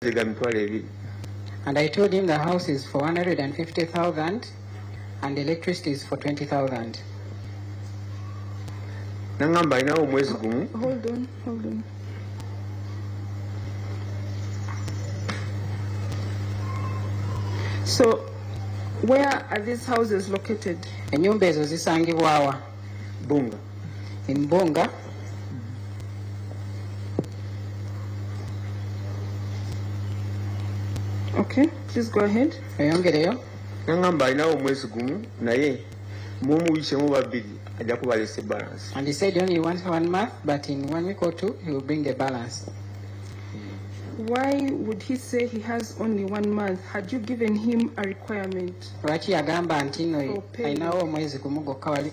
And I told him the house is for 150,000 and electricity is for 20,000. Hold on. So, where are these houses located? Enyumba ezo zisangibwa wa? Bunga. In Bunga. Okay, please go ahead. Eyongereyo. Nangamba ina omwezi gumu naye mumu wichemu babiri ajja kubalesa balance. And he said he only wants 1 month, but in 1 week or 2 he will bring the balance. Why would he say he has only 1 month? Had you given him a requirement? Lwaki yagamba nti no ayinawo omwezi gumu gwokka wali?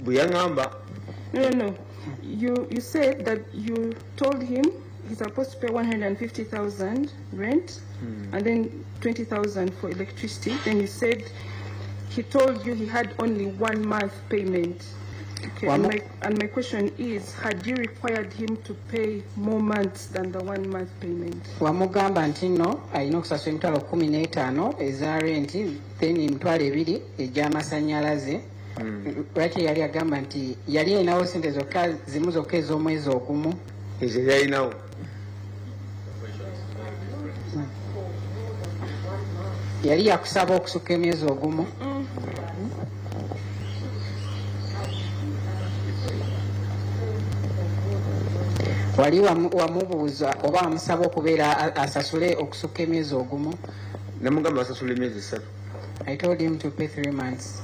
Bwe yangamba. No. You said that you told him he's supposed to pay 150,000 rent and then 20,000 for electricity. Then you said he told you he had only 1 month payment. Okay, and my question is, had you required him to pay more months than the 1 month payment? Wamugamba nti no alina okusasula emitwalo 15 eza rent, then emitwalo 2 egy'amasannyalaze. Lwaki yali agamba nti yali ayinawo sente zokka zimu zokka ez'omwezi ogumu? Ezo yalinawo. Yali yakusaba okusukka emyezi ogumu. Wali wamubuuza oba wamusaba okubeera asasule okusukka emyezi ogumu? Namugamba asasule emyezi 3. I told him to pay 3 months.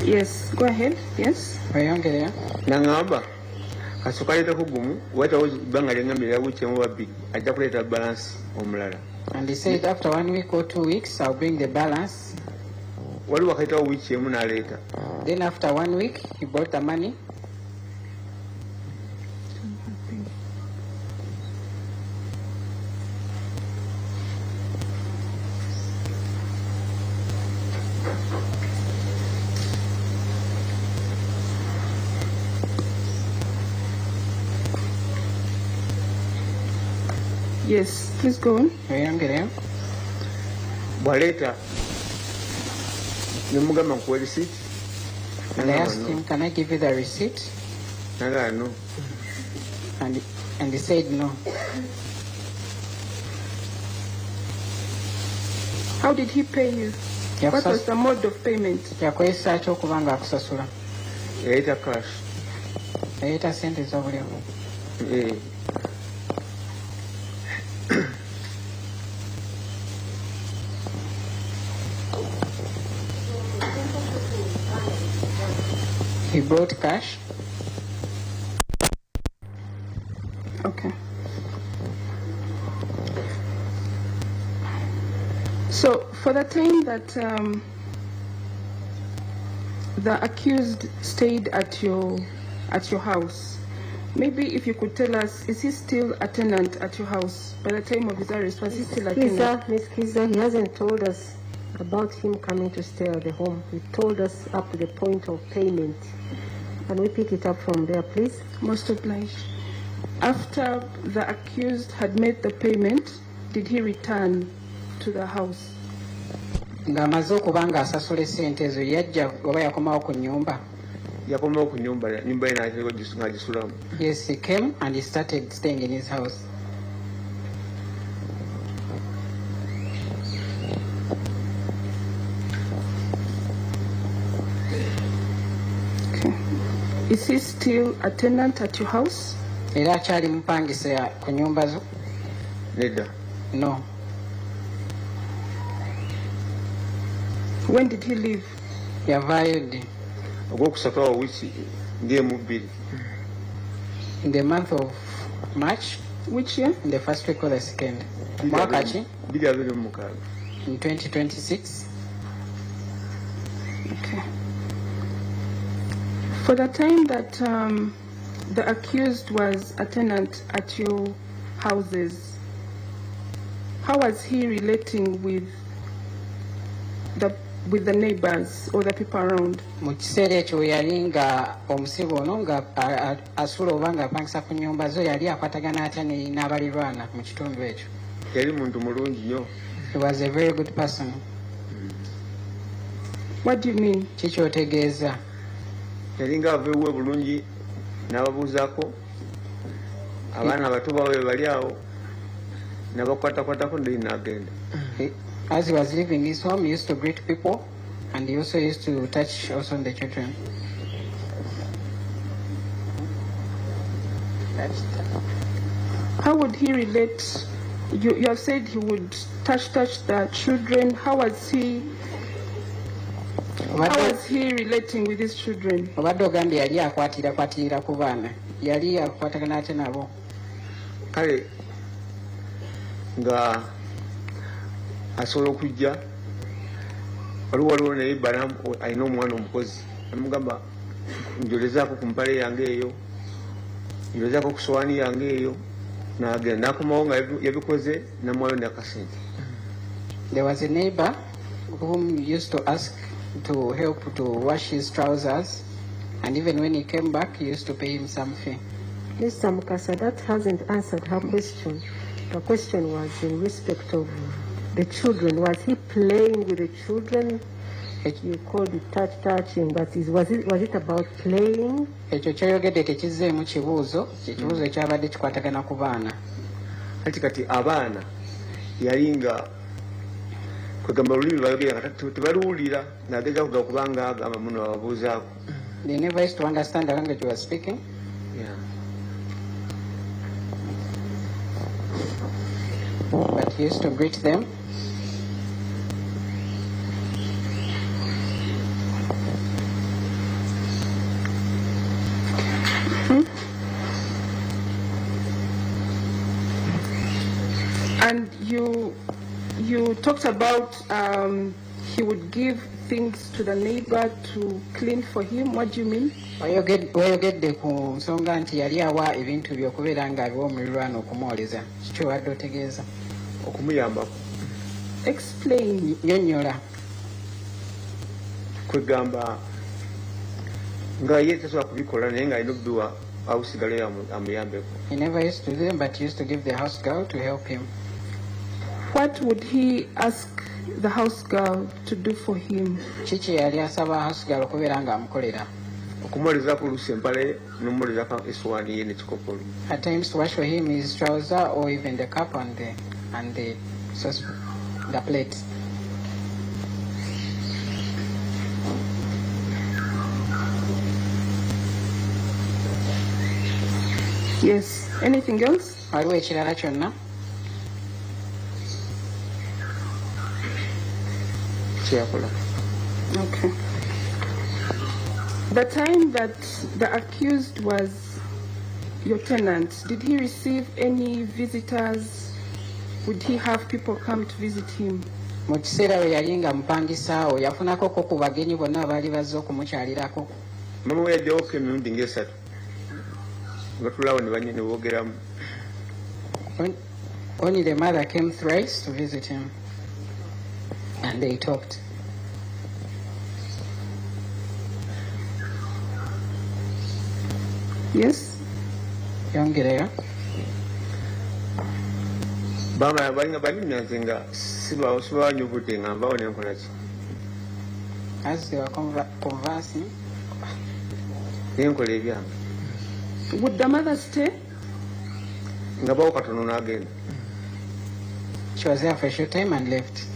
Yes, go ahead. Yes. Oyongereyo. Nangamba kasukaleta kugumu watawo banga lyangambira wichemu babiri ajja kuleta balance omulala. And he said after 1 week or 2 weeks I'll bring the balance. Wali wakaitawo wichemu naleta. Then after 1 week he brought the money. Yes, please go on. Oyongereyo. Bwaleta nemugamba nkuwa receipt. And I asked him, can I give you the receipt? No. And he said no. How did he pay you? What was the mode of payment? Yakozesa ki okuba nga akusasula? Yayita cash. Yayita sente z'obuliwo. He brought cash. Okay. So for the time that the accused stayed at your house, maybe if you could tell us, is he still a tenant at your house by the time of his arrest? Was he still a tenant? Miss Kiza, he hasn't told us about him coming to stay at the home. He told us up to the point of payment. Can we pick it up from there, please? Most obliged. After the accused had made the payment, did he return to the house? Ng'amaze okuba nga asasula esente ezo yajja oba yakomawo ku nnyumba? Yakomawo ku nnyumba ye n'agisulamu. Yes, he came and he started staying in his house. Is he still a tenant at your house? Era akyali mupangisa ku nnyumba zo? Nedda. No. When did he leave? Yavaayo ddi? Ogwokusatu awo wiiki ng'emu bbiri. In the month of March. Which year? In the first week or the second. Mwaka ki? 2026. In 2026. Okay. For the time that the accused was a tenant at your houses, how was he relating with the neighbors or the people around? Mu kiseera ekyo yali nga omusibe ono nga asula oba nga apangisa ku nnyumba zo yali akwatagana atya n'abalirwana mu kitundu ekyo? Yali muntu mulungi nnyo. He was a very good person. What do you mean? Kiki otegeeza? Yali nga ava ewuwe bulungi n'ababuuzaako abaana abato bawe bali awo n'abakwatakwatako nderi n'agenda. As he was leaving his home, he used to greet people, and he also used to touch also on the children. How would he relate? You have said he would touch the children. How was he relating with his children? Obadde ogambye yali akwatirira ku baana. Yali akwatagana ate nabo. Kale nga asobola okujja waliwo naye bana alina omwana omukozi amugamba njolezaako ku mpale yange eyo, njolezaako ku sowaani yange eyo, n'agenda n'akomawo nga yabikoze n'amuwayo n'akasente. There was a neighbor whom used to ask to help to wash his trousers, and even when he came back, he used to pay him some fee. Mr. Mukasa, that hasn't answered her question. The question was in respect of the children. Was he playing with the children? You called it touching, but was it about playing? Ekyo kyoyogedde tekizzeemu kibuuzo, ekibuuzo ekyabadde kikwatagana ku baana. Kati abaana yali nga kwegamba olulimi lwayogera nga tebaluwulira n'ageza kuga kubanga agamba muno ababuuzaako. They never used to understand the language you were speaking. Yeah. But he used to greet them. And you talked about he would give things to the neighbor to clean for him. What do you mean? Wayogedde ku nsonga nti yali awa ebintu by'okubeera ng'abiwa omulirwana okumwoleza. Kiki obadde otegeeza? Okumuyambako. Explain. Nnyonnyola. Kwegamba nga ye tasobola kubikola naye ng'alina okubiwa awusigale amuyambeko. He never used to do them, but he used to give the house girl to help him. What would he ask the house girl to do for him? Kiki yali asaba house girl okubeera ng'amukolera? Okumwolezaako oluusi empale n'omwolezaako essowaani ye n'ekikopo. At times to wash for him his trouser or even the cup and the plate. Yes. Anything else? Waliwo ekirala kyonna? Kyeyakola. Okay. The time that the accused was your tenant, did he receive any visitors? Would he have people come to visit him? Mu kiseera we yali nga mupangisaawo yafunako ko ku bagenyi bonna abaali bazze okumukyalirako. Mama we yaddewo emirundi ng'esatu nga tulaawo ne boogeramu. Only the mother came thrice to visit him, and they talked. Yes? Yongereyo. Bamala balinga balinnya nze nga sibawanyuvudde nga nvawo ne nkola ki. As they were conversing, naye nkola ebyange. Would the mother stay? Nga bawo katono n'agenda. she was there for a short time and left.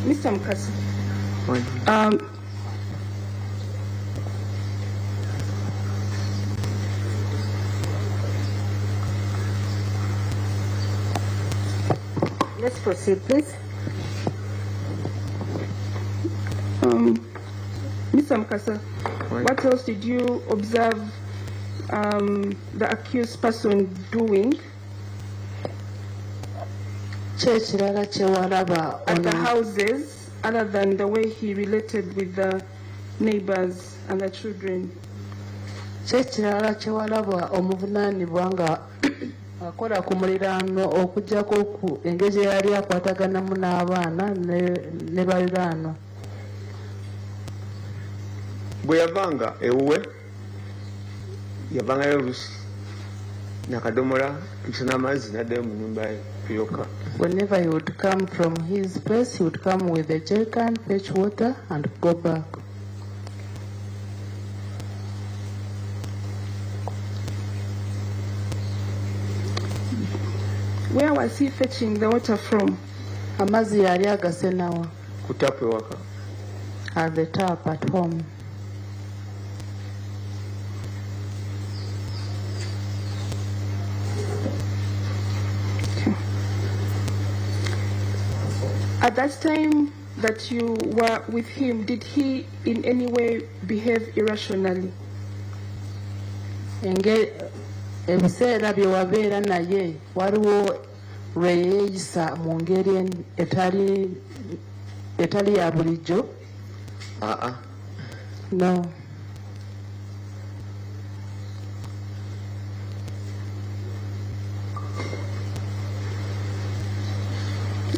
Mr. Mukasa, Let's proceed, please. Mr. Mukasa, what else did you observe the accused person doing at the houses, other than the way he related with the neighbors and the children? Akola ku muliraano okuggyako ku engeri yali akwataganamu n'abaana ne baliraano. Bwe yavanga ewuwe yavangayo olusi nakadomola kisana amazzi n'addayo mu nnyumba ye kuyoka. Whenever he would come from his place, he would come with a jerrycan, fetch water and go back. Where was he fetching the water from? Amazzi yali agasenawa? Ku tap ewaka. At the tap at home. At that time that you were with him, did he in any way behave irrationally? Ebiseera bye wabeera naye waliwo lwe yeeyisa mu ngeri etali ya bulijjo? No.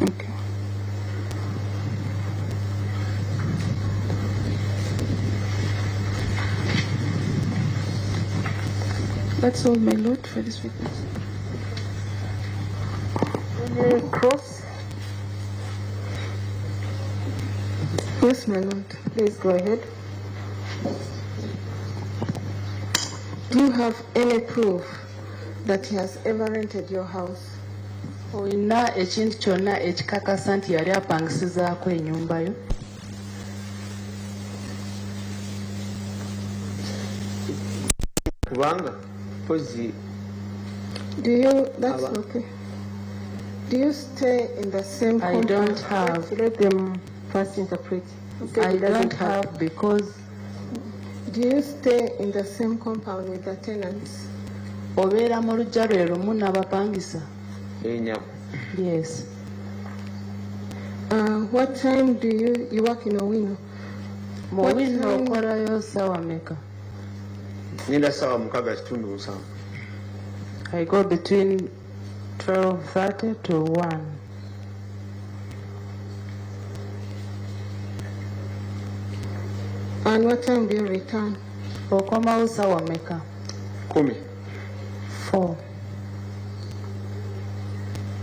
Okay. That's all, my lord, for this witness. Cross. Yes, my lord. Please go ahead. Do you have any proof that he has ever rented your house? Olina ekintu kyonna ekikakasa nti yali apangisizaako ennyumba yo? Kubanga pozi. That's okay. Do you stay in the same compound? I don't have. Let them first interpret. I don't have because. Do you stay in the same compound with the tenants? Obeera mu luggya lwe lumu n'abapangisa? Yes. What time do you work in Owino? Mu Owino okolayo ssaawa mmeka? Nina ssaawa mukaaga kitundu musanvu. I go between 12:30 to 1. And what time do you return? Okomawo ssaawa mmeka? 10. 4.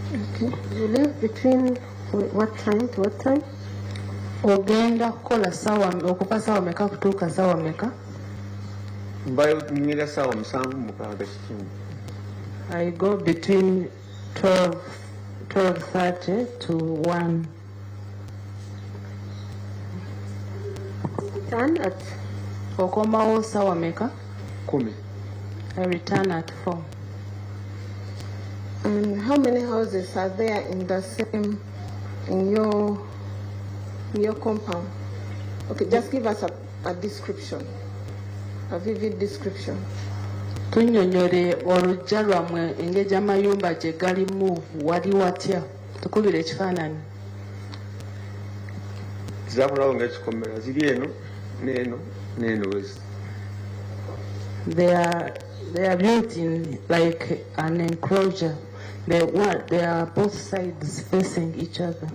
Okay. You live between what time to what time? Ogenda kukola okuva ssaawa mmeka kutuuka ssaawa mmeka? Mbayo nina ssaawa musanvu mukaaga kitundu. I go between 12:30 to 1. Return at Okomawo ssaawa mmeka? 10. I return at 4. And how many houses are there in your compound? Okay, just give us a description, a vivid description. Tunnyonnyole oluggya lwammwe engeri amayumba gye galimu wali watya? Tukubire ekifaananyi. Zakulaba ng'ekikomera ziri eno n'eno wezi. They are built in like an enclosure. They are both sides facing each other.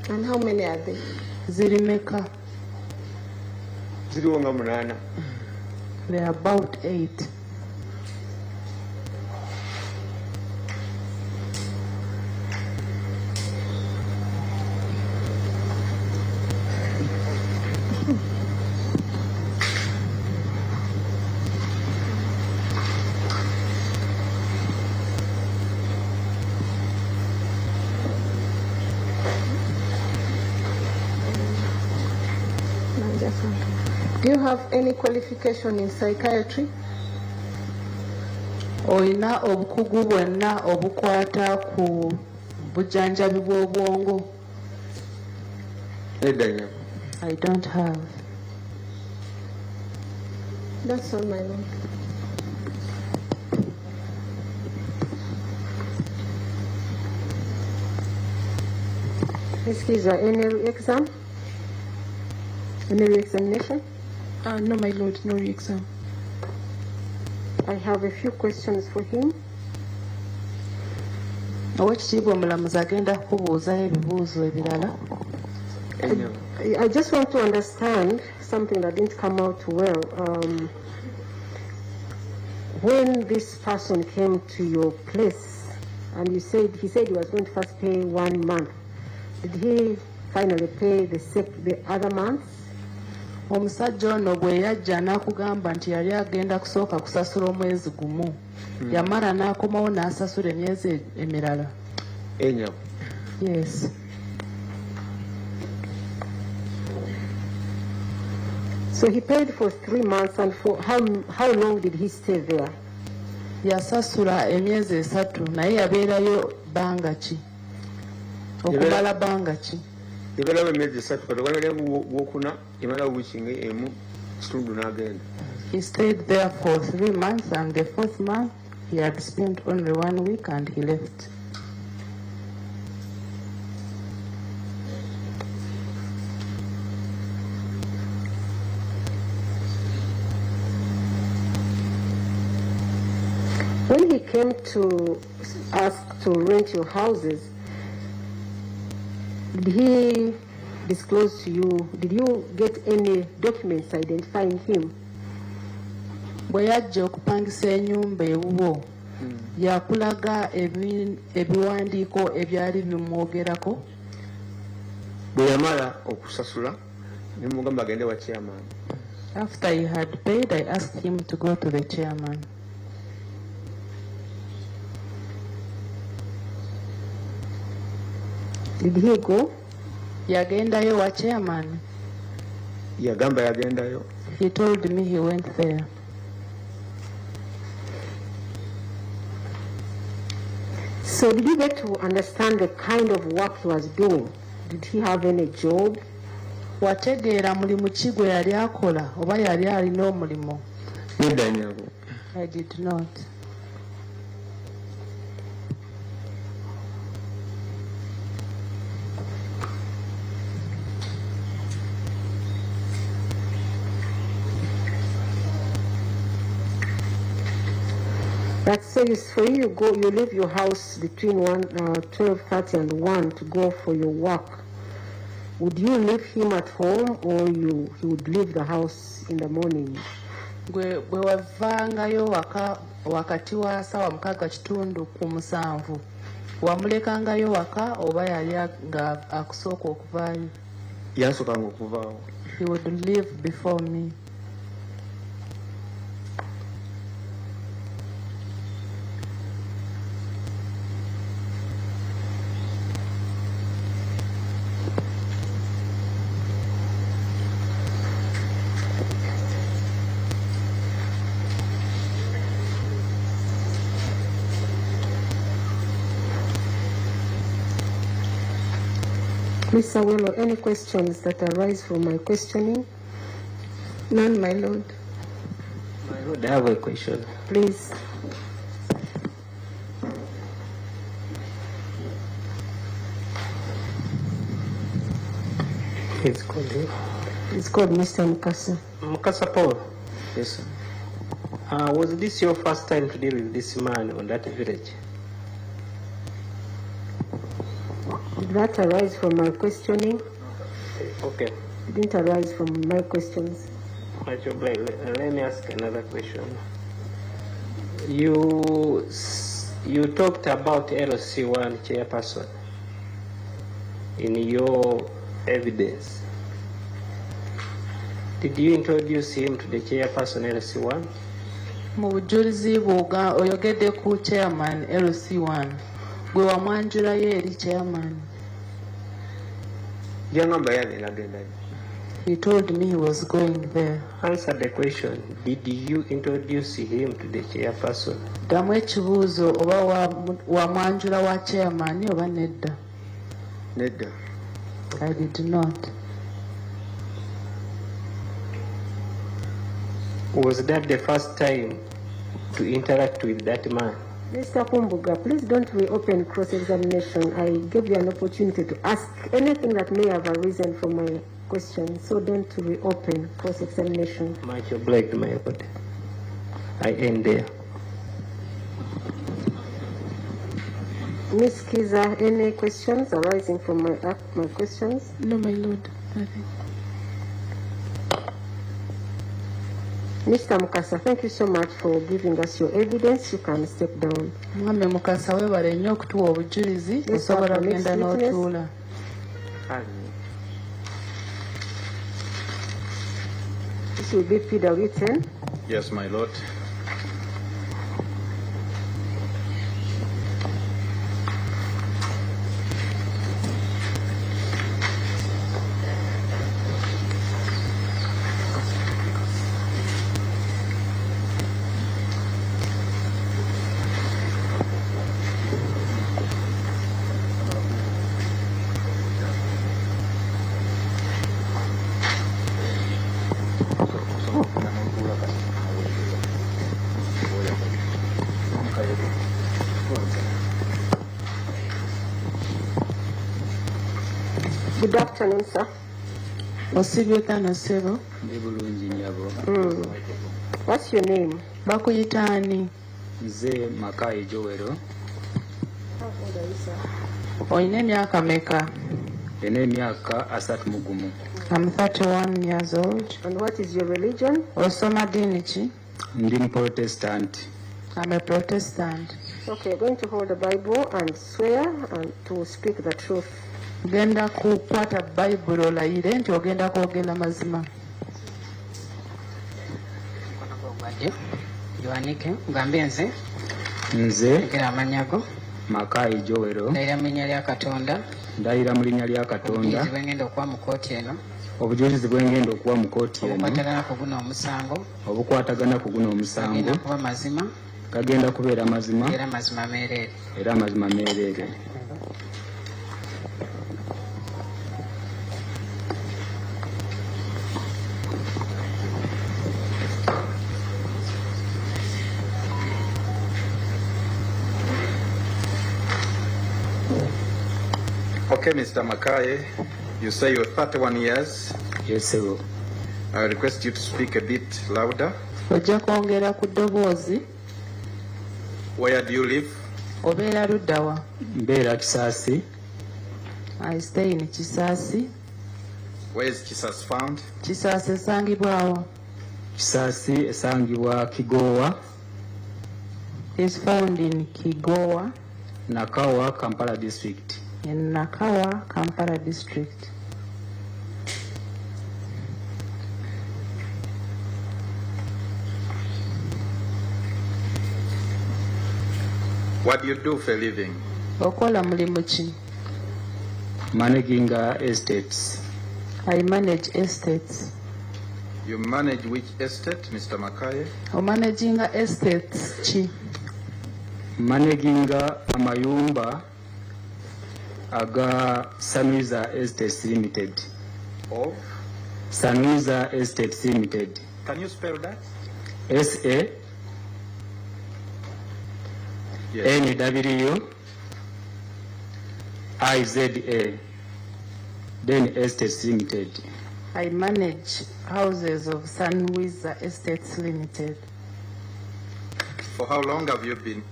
And how many are there? Ziri meka? Ziriwo nga 8. They are about 8. Do you have any qualification in psychiatry? Oyina obukugu bwonna obukwata ku bujjanjabi bw'obwongo? I don't have. That's all, my lord. Excuse me, any exam? Any re-examination? No, my lord, no re-exam. I have a few questions for him. Owekitiibwa omulamuzi agenda kukubuuzayo ebibuuzo ebirala. I just want to understand something that didn't come out well. When this person came to your place and he said he was going to first pay 1 month, did he finally pay the other months? Omusajja ono bwe yajja n'akugamba nti yali agenda kusooka kusasula omwezi gumu, yamala n'akomawo n'asasula emyezi emirala. Yes. So he paid for 3 months, and for how long did he stay there? Yasasula emyezi 3 naye yabeerayo bbanga ki? Okumala bbanga ki? Yabeerayo emyezi 3 kati gwokuna yamala wiiki emu kitundu n'agenda. He stayed there for 3 months, and the 4th month he had spent only 1 week and he left. When he came to ask to rent your houses, did he disclose to you, did you get any documents identifying him? Bwe yajja okupangisa ennyumba ewuwo, yakulaga ebiwandiiko ebyali bimwogerako? Bwe yamala okusasula ne mugamba agende wa chairman. After he had paid, I asked him to go to the chairman. Did he go? Yagendayo wa chairman? Yagamba yagendayo. He told me he went there. So did you get to understand the kind of work he was doing? Did he have any job? Wategeera mulimu ki gwe yali akola oba yali alina omulimu? I did not. That says for you leave your house between 12:30 and 1 to go for your work. Would you leave him at home, or he would leave the house in the morning? Bwe wavangayo waka wakati wa sawa 6:7 wamulekangayo waka oba yali nga akusooka okuvaayo? Yasookanga okuvaawo. He would leave before me. Ms. Awelo, any questions that arise from my questioning? None, my lord. My lord, I have a question. Please. It's called him. It's called Mr. Mukasa. Mukasa Paul. Yes, sir. Was this your first time to deal with this man on that village? Did that arise from my questioning? Okay. It didn't arise from my questions. Let me ask another question. You talked about LC1 chairperson in your evidence. Did you introduce him to the chairperson LC1? Mu bujulizi bwoga oyogedde ku chairman LC1 gwe wamwanjulayo eri chairman. Yangamba yagenda agendayo. He told me he was going there. Answer the question. Did you introduce him to the chairperson? Damu ekibuuzo oba wamwanjula wa chairman oba nedda? Nedda. I did not. Was that the first time to interact with that man? Mr. Kumbuga, please don't reopen cross-examination. I gave you an opportunity to ask anything that may have arisen from my question, so don't reopen cross-examination. Much obliged, my lord. I end there. Ms. Kiza, any questions arising from my questions? No, my lord. Nothing. Mr. Mukasa, thank you so much for giving us your evidence. You can step down. Mwami Mukasa webale nnyo okutuwa obujulizi osobola kugenda n'otuula. This will be Peter written. Yes, my lord. Good afternoon, sir. Osibyotana sebo. What's your name? Bakuyita ani? Nze Makayi Joel. How old are you, sir? Oyina emyaka meka? Ena emyaka 31. I'm 31 years old. And what is your religion? Osoma dini ki? Ndi Protestant. I'm a Protestant. Okay, you're going to hold the Bible and swear and to speak the truth. Genda kukwata Bible olayire nti ogenda kwogera mazima. Yohanike, ugambe nze. Nze Ekera amanyago. Makayi Joel. Ndayira mu linnya lya Katonda. Ndayira mu linnya lya Katonda. Obujulizi bwengenda okuwa mu kooti eno. Obujulizi bwengenda okuwa mu kooti eno. Obukwatagana ku guno omusango. Obukwatagana ku guno omusango. Gagenda kuba mazima. Gagenda kubeera mazima. Era mazima meereere. Era mazima meereere. Okay, Mr. Makayi, you say you're 31 years. Yes, sir. I request you to speak a bit louder. Ojja kwongera ku ddoboozi. Where do you live? Obeera ludda wa? Mbeera Kisaasi. I stay in Kisaasi. Where is Jesus found? Kisaasi esangibwawo? Kisaasi esangibwa Kigowa. Is found in Kigowa. Nakawa, Kampala district. In Nakawa, Kampala district. What do you do for a living? Okola mulimu ki? Managing estates. I manage estates. You manage which estate, Mr. Makayi? Managing estates ki? Managing amayumba aga Sanwiza Estates Limited. Of? Sanwiza Estates Limited. Can you spell that? S-A N-W-I-Z-A. Then Estates Limited. I manage houses of Sanwiza Estates Limited. For how long have you been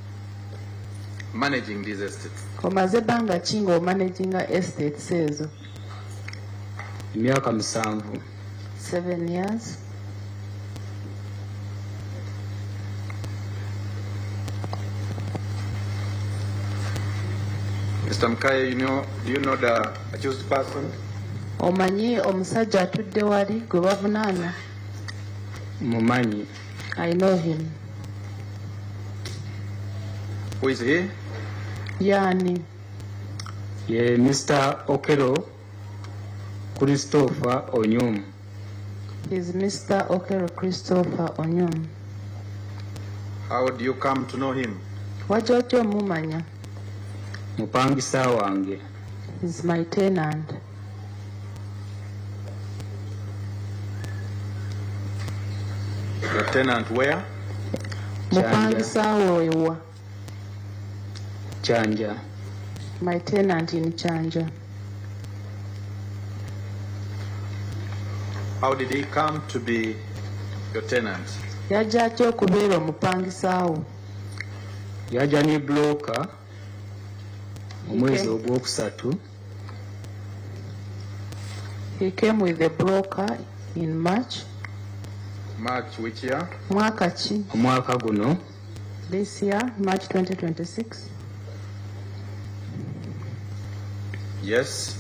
managing these estates? Omaze ebbanga ki ng'omanaging estates ezo? Emyaka 7. 7 years. Mr. Makayi, do you know the accused person? Omanyi omusajja atudde wali gwe bavunaana? Mumanyi. I know him. Who is he? Yani. Ye Mr. Okello Christopher Onyum. He's Mr. Okello Christopher Onyum. How do you come to know him? Wajojo mumanya. Mupangisa wange. He's my tenant. Your tenant where? Mupangisa woewa. Chanja. My tenant in Chanja. How did he come to be your tenant? Yaja atya okubeera omupangisa wo. Yaja ne broker omwezi ogwokusatu. He came with a broker in March. March which year? Mwaka ki? Omwaka guno. This year, March 2026. Yes.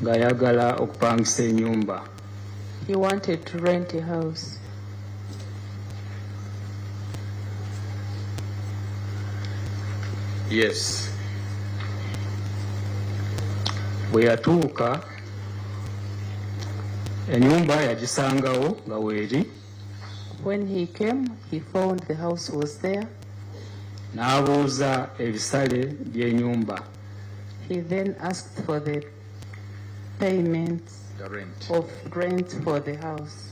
Ngayagala okupangisa ennyumba. He wanted to rent a house. Yes. Bwe yatuuka ennyumba yagisangawo nga weeri. When he came, he found the house was there. N'abuuza ebisale by'ennyumba. He then asked for the payment of rent for the house.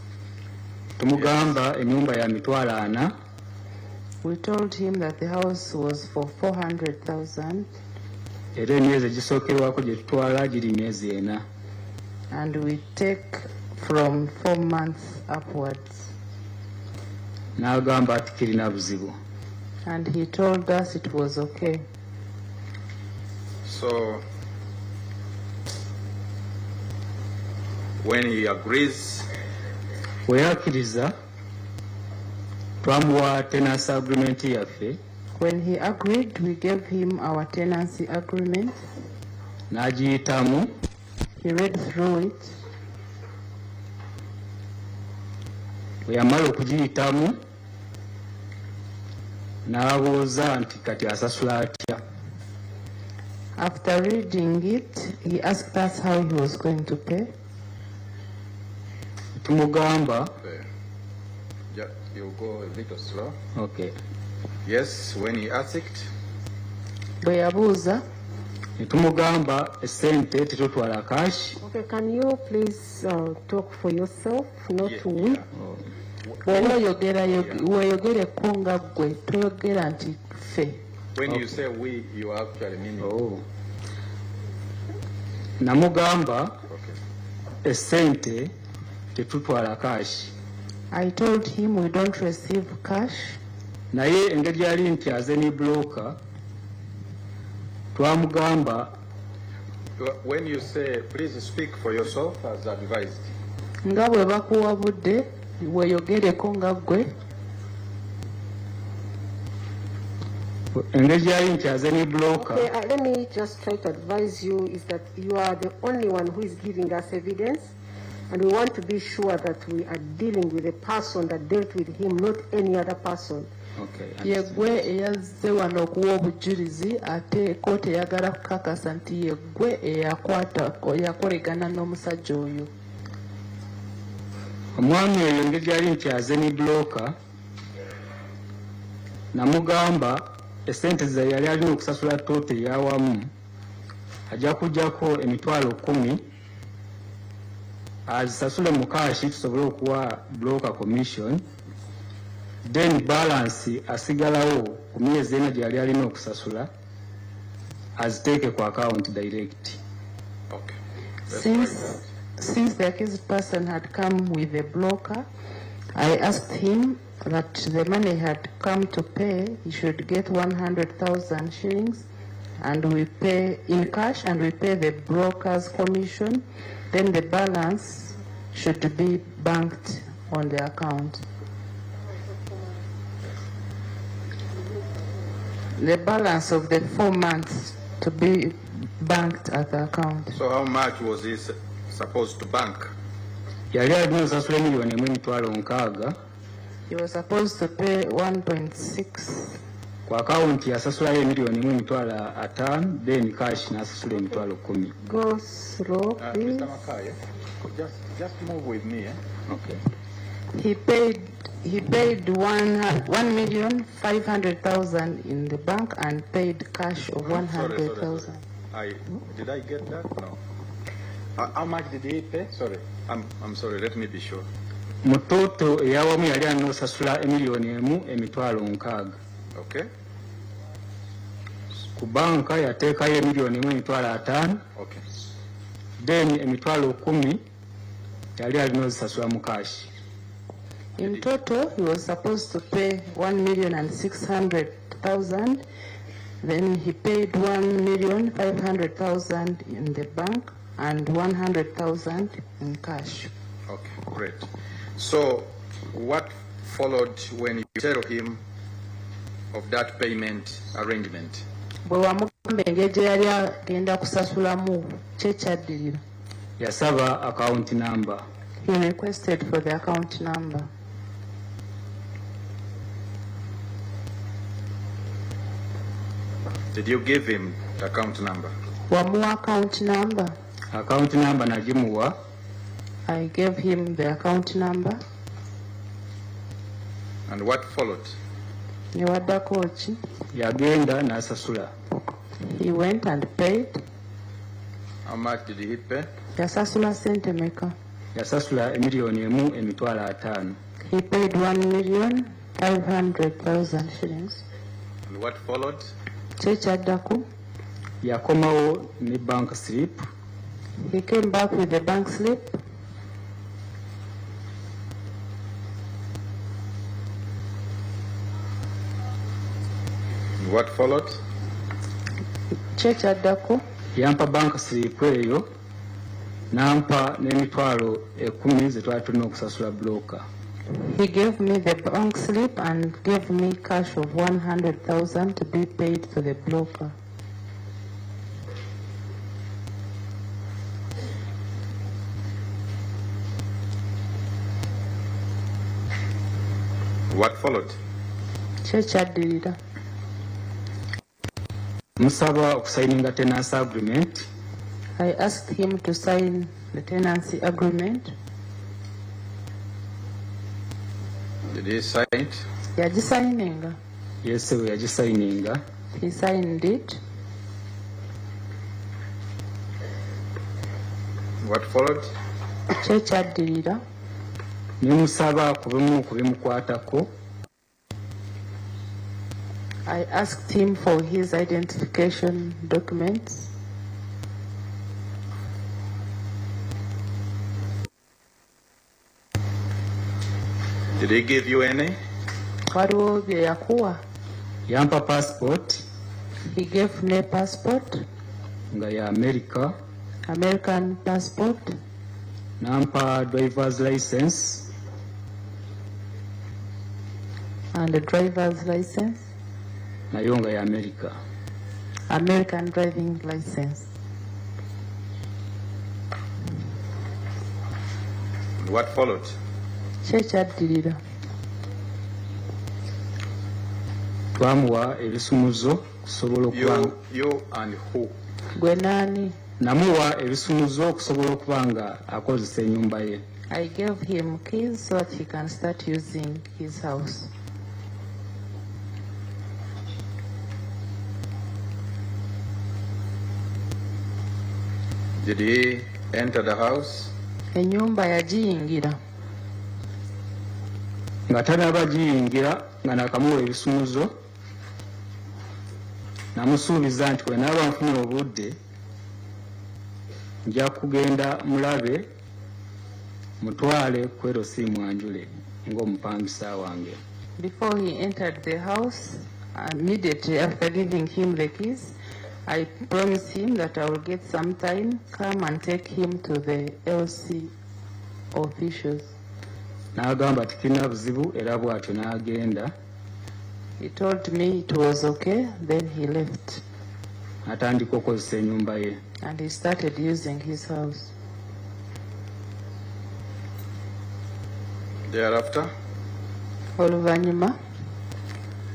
Tumugamba ennyumba ya mitwalo 4. We told him that the house was for 400,000. Era emyezi egisookerwako gye tutwala giri myezi 4. And we take from 4 months upwards. N'agamba ati kirina buzibu. And he told us it was okay. So when he agrees, we akkiriza twamuwa tenancy agreement yaffe. When he agreed, we gave him our tenancy agreement. N'agiyitamu. He read through it. Bwe yamala okugiyitamu n'abuuza nti kati asasula atya. After reading it, he asked us how he was going to pay. Tumugamba. Yeah, you go a little slow. Okay. Yes, when he asked. Bwe yabuuza. Tumugamba esente tetutwala cash. Okay, can you please talk for yourself, not we? Weeyogereko nga ggwe toyogera nti ffe. When you say we, you actually mean. Oh. Namugamba esente tetutwala cash. I told him we don't receive cash. Naye engeri yali nti aze ne broker twamugamba. When you say please speak for yourself as advised. Nga bwe bakuwabudde weeyogereko nga ggwe. Engeri yali nti aze ne broker. Okay, let me just try to advise you is that you are the only one who is giving us evidence, and we want to be sure that we are dealing with a person that dealt with him, not any other person. Yegwe eyazze wano okuwa obujulizi ate kooti eyagala kukakasa nti yegwe eyakolegana n'omusajja oyo. Omwami oyo engeri yali nti aze ne broker namugamba esente ze yali alina okusasula toote eyawamu ajja kujjako emitwalo 10 azisasule mu kaashi tusobole okuwa broker commission, then balance asigalawo ku myezi 4 gye yali alina okusasula aziteeke ku account direct. Okay. Since the accused person had come with a broker, I asked him that the money had come to pay, he should get 100,000 shillings, and we pay in cash, and we pay the broker's commission. Then the balance should be banked on the account. The balance of the 4 months to be banked at the account. So how much was he supposed to bank? Yali alina osasula $1,600,000. He was supposed to pay 1.6 ku account yasasulayo $1,500,000, then cash n'asasula $10,000. Go slow, please. Mr. Mackay, just move with me. Okay. He paid $1,500,000 in the bank and paid cash of $100,000. Did I get that? No. How much did he pay? Sorry, I'm sorry. Let me be sure. Mutoto eyawamu yali anosasula $1,600,000. Okay. Ku banka yateekayo $1,500,000. Okay. Then $10,000 yali alinozisasula mu cash. In total, he was supposed to pay $1,600,000. Then he paid $1,500,000 in the bank and $100,000 in cash. Okay, great. So, what followed when you tell him of that payment arrangement? Yasaba account number. He requested for the account number. Did you give him the account number? Wamu account number. Account number nagimuwa. I gave him the account number. And what followed? Yagenda n'asasula. He went and paid. How much did he pay? Yasasula sente meka. Yasasula $1,500,000. He paid $1,500,000 shillings. And what followed? Yakomawo ne bank slip. He came back with the bank slip. And what followed? Yampa bank slip eyo nampa $10,000 ze twali tulina okusasula broker. He gave me the bank slip and gave me cash of $100,000 to be paid to the broker. What followed? Musaba okusigninga tenancy agreement. I asked him to sign the tenancy agreement. Did he sign it? Yagisigninga. Yes, we yagisigninga. He signed it. What followed? Nemusaba kubimukwatako. I asked him for his identification documents. Did he give you any? Yampa passport. He gave me passport. Nga ya America. American passport. Nampa driver's license. And a driver's license. Nayo nga ya America. American driving license. What followed? Twamuwa ebisumuzo kusobola okubanga. You and who? Gwenani. Namuwa ebisumuzo okusobola okubanga akozesa ennyumba ye. I gave him keys so that he can start using his house. Did he enter the house? Enyumba yagiyingira. Nga tanaba giyingira nga nakamuwa ebisumuzo. Namusuubiza nti bwe naaba nfunye obudde nja kugenda mulabe mutwale kwero simwanjule ng'omupangisa wange. Before he entered the house, immediately after giving him the keys, I promised him that I will get some time, come and take him to the LC officials. N'agamba tikirina buzibu era bw'atyo n'agenda. He told me it was okay, then he left. Atandika okukozesa ennyumba ye. And he started using his house. Thereafter? Oluvanyuma.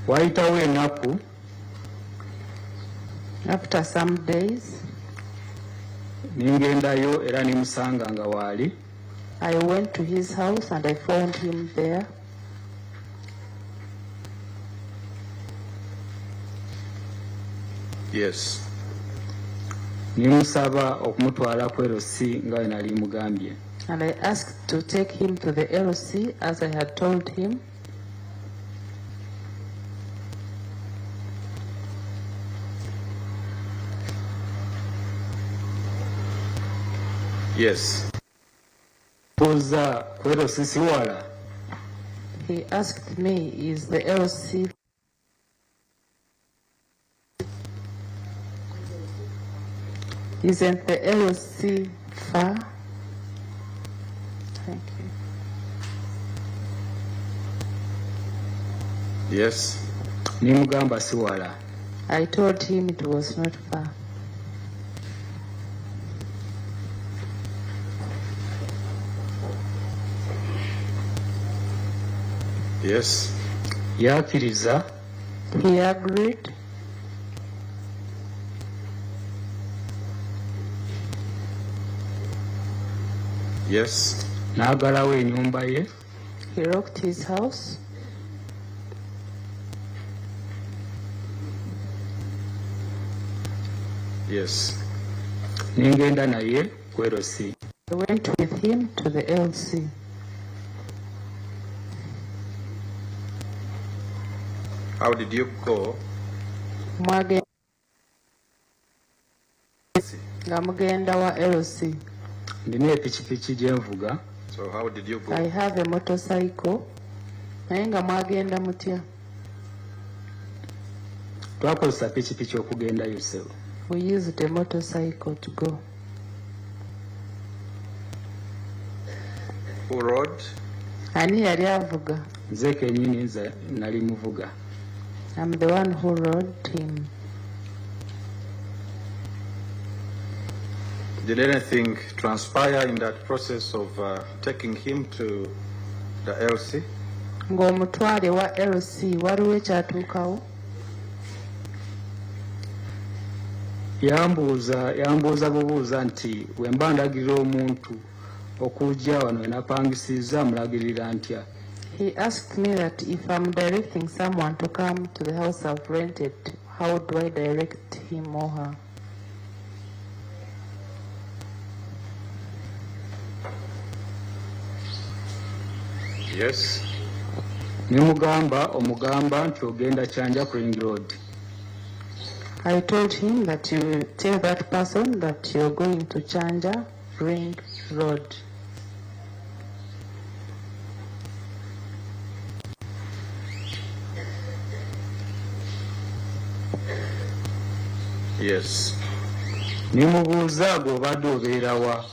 Waitawo ennaku. After some days, ningendayo era nimusanga nga waali. I went to his house and I found him there. Yes. Nimusaba okumutwala ku LC nga nali mugambye. And I asked to take him to the LC as I had told him. Yes. He asked me, is the LC isn't the LC far? Thank you. Yes. Nimugamba siwala. I told him it was not far. Yes. Yakiriza. He agreed. Yes. N'agalawo ennyumba ye. He locked his house. Yes. Ningenda naye ku LC. I went with him to the LC. How did you go? Ngamugenda wa LC. Ndine epikipiki gye nvuga. So how did you go? I have a motorcycle. Naye nga mwagenda mutya? Twakozesa pikipiki okugenda yourself. We used a motorcycle to go. Who rode? Ani yali avuga? Nze kennyini nze nali muvuga. I'm the one who rode him. Did anything transpire in that process of taking him to the LC? Ng'omutwale wa LC waliwo ekyatuukawo? Yambuuza bubuuza nti bwe mba ndagirira omuntu okujja wano enapangisiza mulagirira ntya. He asked me that if I'm directing someone to come to the house I've rented, how do I direct him or her? Yes. Omugamba nti ogenda Kyanja Ring Road. I told him that you tell that person that you're going to Kyanja Ring Road. Yes. Nimubuuza gw'obadde obeera wa.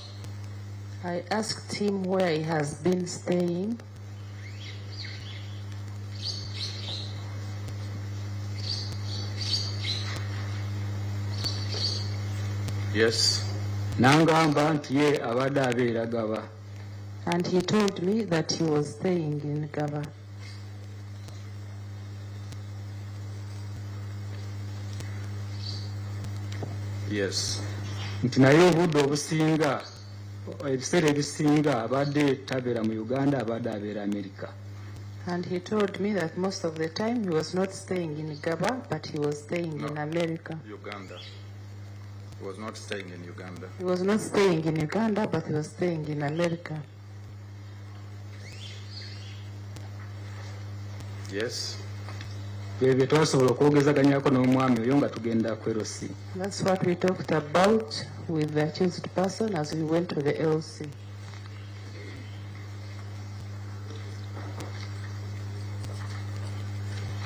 I asked him where he has been staying. Yes. Nangamba nti ye abadde abeera Ggaba. And he told me that he was staying in Ggaba. Yes. Nti naye obudde obusinga ebiseera ebisinga abadde tabeera mu Uganda abadde abeera America. And he told me that most of the time he was not staying in Ggaba, but he was staying in America. Uganda. He was not staying in Uganda. He was not staying in Uganda, but he was staying in America. Yes. Bye twasobola okwogezaganyako n'omwami oyo nga tugenda ku LC. That's what we talked about with the accused person as we went to the LC.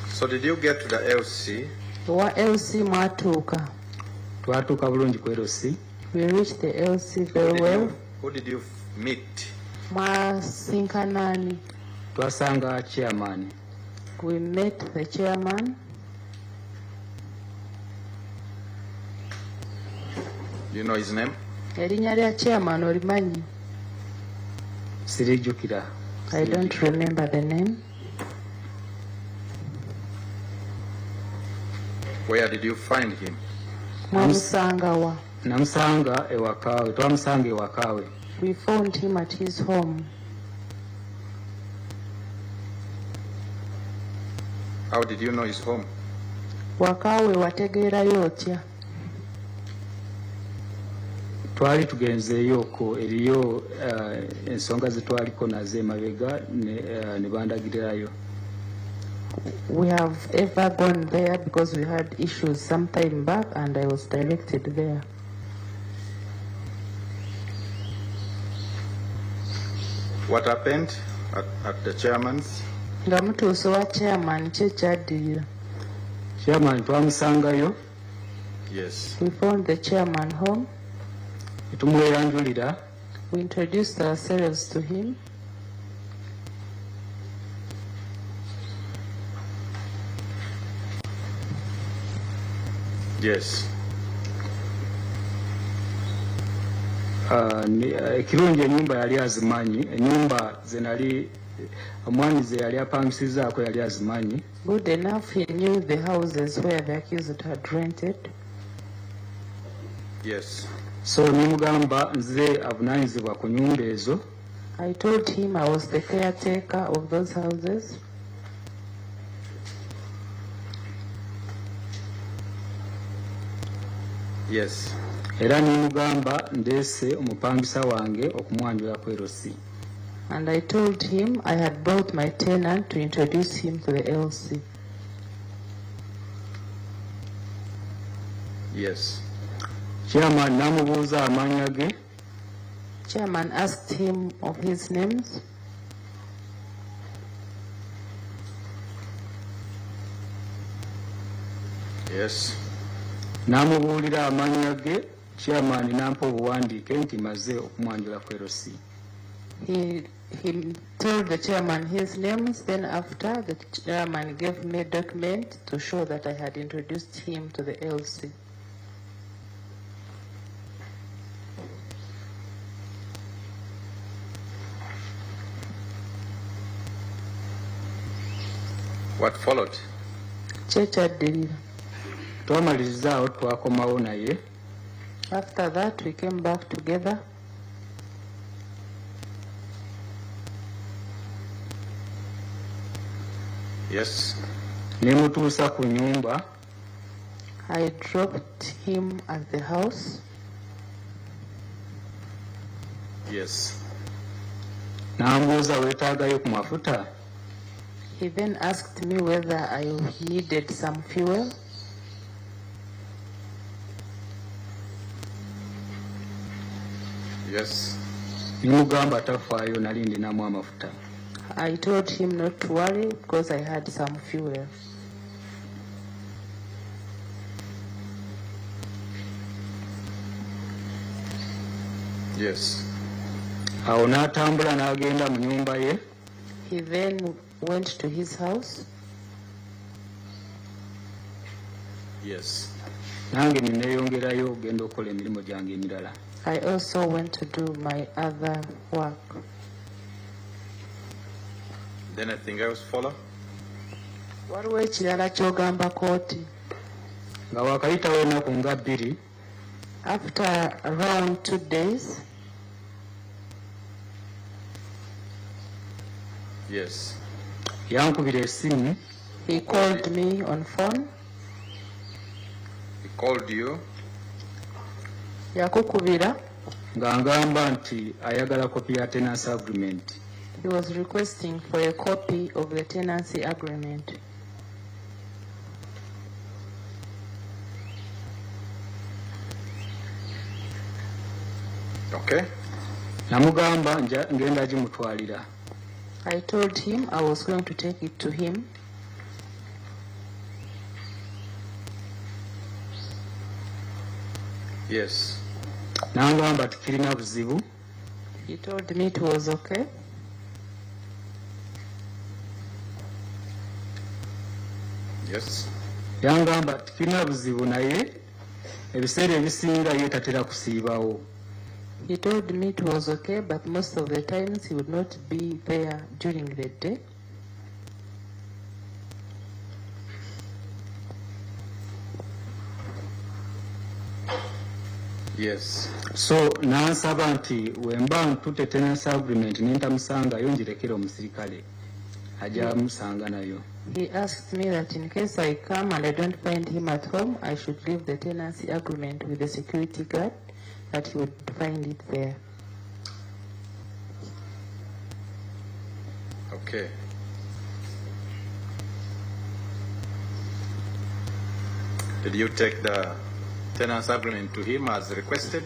So did you get to the LC? Wa LC mwatuuka. Twatuuka bulungi ku LC. We reached the LC very well. Who did you meet? Mwasinkanani. Twasanga chairman. We met the chairman. You know his name? Erinnya lya chairman olimanyi? Sirijjukira. I don't remember the name. Where did you find him? Mwamusangawa. Namusanga ewakawe, twamusanga ewakawe. We found him at his home. How did you know his home? Wakawe wategeerayo otya? Twali tugenzeeyo okwo eriyo ensonga zetwaliko nazo emabega ne bandagirirayo. We have ever gone there because we had issues some time back and I was directed there. What happened at the chairman's? Nga mutuuse wa chairman kye kyaddirira. Chairman twamusangayo. Yes. We found the chairman home. Tumweyanjulira. We introduced ourselves to him. Yes. Ekirungi ennyumba yali azimanyi, ennyumba ze nali omwani ze yali apangisizaako yali azimanyi. Good enough, he knew the houses where the accused had rented. Yes. So nimugamba nze avunaanyizibwa ku nyumba ezo. I told him I was the caretaker of those houses. Yes. Era nimugamba ndeese omupangisa wange okumwanjula ku LC. And I told him I had brought my tenant to introduce him to the LC. Yes. Chairman namubuuza amannya ge. Chairman asked him of his names. Yes. Namubuulira amannya ge. Chairman nampa obuwandiike nti maze okumwanjula ku LC. He told the chairman his names. Then after, the chairman gave me a document to show that I had introduced him to the LC. What followed? Twamalirizaawo twakomawo naye. After that, we came back together. Yes. Nemutuusa ku nyumba. I dropped him at the house. Yes. Nambuuza weetaagayo ku mafuta. He then asked me whether I needed some fuel. Yes. Nimugamba tafaayo nali ndinamu amafuta. I told him not to worry because I had some fuel. Yes. Awo n'atambula n'agenda mu nyumba ye. He then went to his house. Yes. Nange nineeyongerayo ogenda okukola emirimu gyange emirala. I also went to do my other work. Then anything else follow? Waliwo ekirala ky'ogamba kooti. Nga wakayitawo ennaku nga 2. After around 2 days. Yes. Yankubira essimu. He called me on phone. He called you. Yakukubira. Ng'angamba nti ayagala copy ya tenancy agreement. He was requesting for a copy of the tenancy agreement. Okay. Namugamba ngenda gimutwalira. I told him I was going to take it to him. Yes. Nangamba tikirina buzibu. He told me it was okay. Yes. Yangamba tikirina buzibu naye ebiseera ebisinga ye tatera kusiibawo. He told me it was okay, but most of the times he would not be there during the day. Yes. So nansaba nti wemba ntute tenancy agreement nentamusanga yo njirekera omusirikale ajja musanga nayo. He asked me that in case I come and I don't find him at home, I should leave the tenancy agreement with the security guard, that he would find it there. Okay. Did you take the tenancy agreement to him as requested?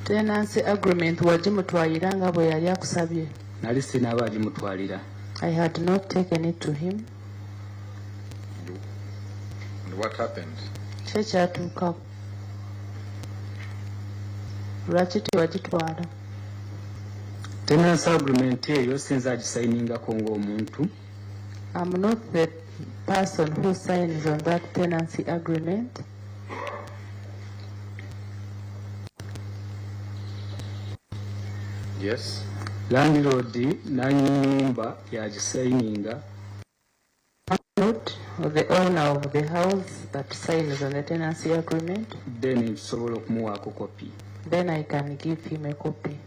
Tenancy agreement wajimutwalira nga bwe yali akusabye. Nali sinaba agimutwalira. I had not taken it to him. And what happened? Kyatuukawo. Lwaki tewagitwala? Tenancy agreement eyo sinza agisayiningako ng'omuntu. I'm not the person who signs on that tenancy agreement. Yes. Landlord nanyumba yagisayininga. Landlord or the owner of the house that signs on the tenancy agreement. Then nsobola okumuwaako copy. Then I can give him a copy.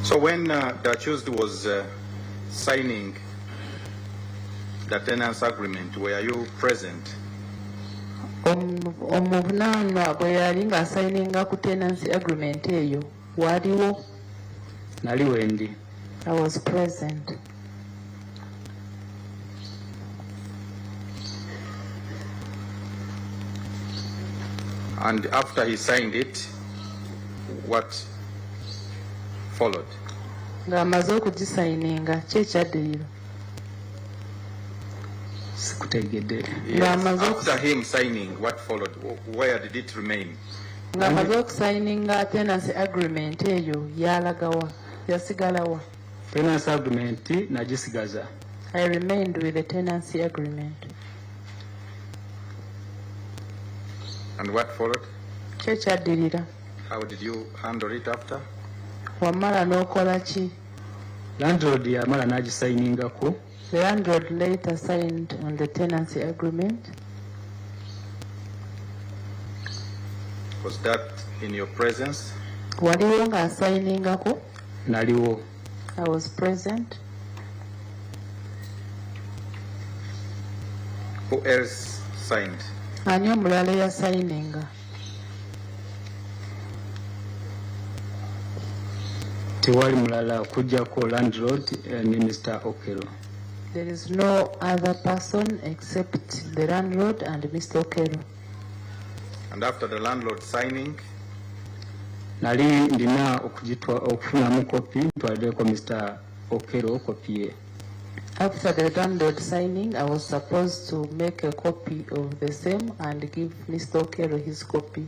So when the accused was signing the tenancy agreement, were you present? Omuvunaanwa bwe yali ng'asayininga ku tenancy agreement eyo waliwo? Nali wendi. I was present. And after he signed it, what followed? Ng'amaze okugisayininga ki ekyaddirira? Sikutegedde. Yes. After him signing, what followed? Where did it remain? Ng'amaze okusayininga tenancy agreement eyo yalagawa, yasigalawa? Tenancy agreement nagisigaza. I remained with the tenancy agreement. And what followed? Ki ekyaddirira? How did you handle it after? Wamala n'okola ki? Landlord yamala n'agisayiningako. The landlord later signed on the tenancy agreement. Was that in your presence? Waliwo ng'asayiningako? Naliwo. I was present. Who else signed? Ani omulala eyasayininga? Tewali mulala okuggyako landlord ne Mr. Okello. There is no other person except the landlord and Mr. Okello. And after the landlord signing? Nali ndina okufunamu kopi ntwaliddeko Mr. Okello kopi ye. After the landlord signing, I was supposed to make a copy of the same and give Mr. Okello his copy.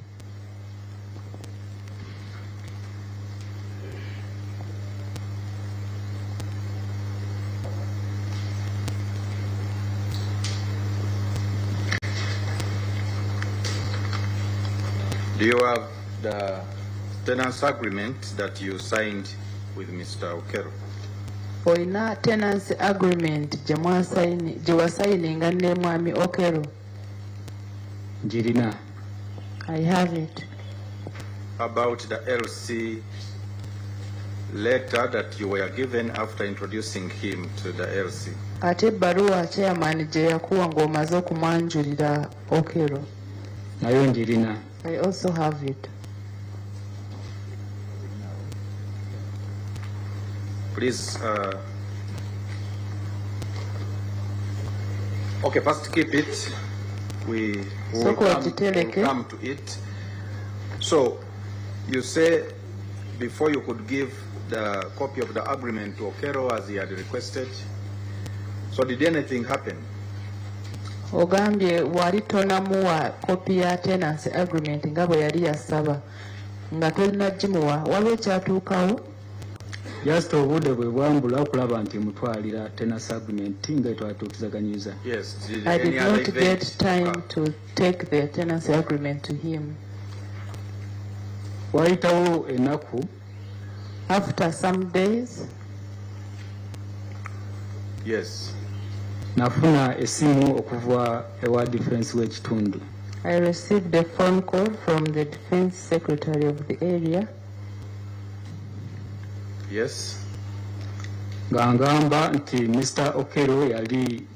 Do you have the tenancy agreement that you signed with Mr. Okello? Olina tenancy agreement gye wasayininga ne mwami Okello? Njirina. I have it. About the LC letter that you were given after introducing him to the LC? Ate ebbaluwa chairman gye yakuwa ng'omaze okumwanjulira Okello? Nayo njirina. I also have it. Please, okay, first keep it. We will come to it. So, you say before you could give the copy of the agreement to Okello as he had requested. So did anything happen? Ogambye wali tonamuwa copy ya tenancy agreement nga bwe yali yasaba nga tolinagimuwa, waliwo ekyatuukawo? Just obudde bwe bwambula okulaba nti mutwalira tenancy agreement nga twatuukizaganyiza. Yes. I did not get time to take the tenancy agreement to him. Did any other event Waitawo enaku. After some days. Yes. Nafuna esimu okuva ewa defense w'ekitundu. I received a phone call from the defense secretary of the area. Yes. Ngangamba nti Mr. Okello yali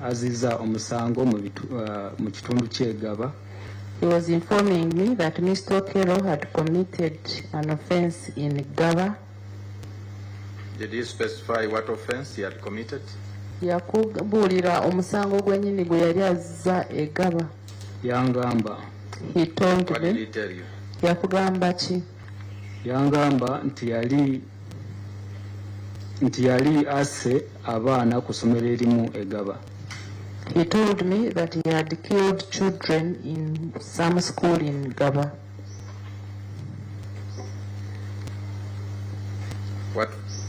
aziza omusango mu kitundu ky'e Ggaba. He was informing me that Mr. Okello had committed an offense in Ggaba. Did he specify what offense he had committed? Yakubuulira omusango gwennyini gwe yali azza e Ggaba. Yangamba. He told What me. did he tell you? Yakugamba ki? Yangamba nti yali asse abaana ku ssomero erimu e Ggaba. He told me that he had killed children in some school in Ggaba.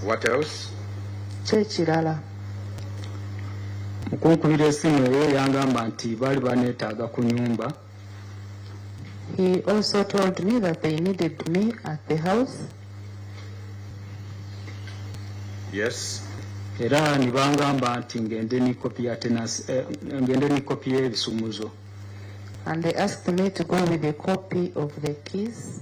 What else? Kyekirala. Mukunkubira essimu eyo yangamba nti baali baneetaaga ku nyumba. He also told me that they needed me at the house. Yes. Era ne bangamba nti ngende ne kopi y'ebisumuzo. And they asked me to go with a copy of the keys.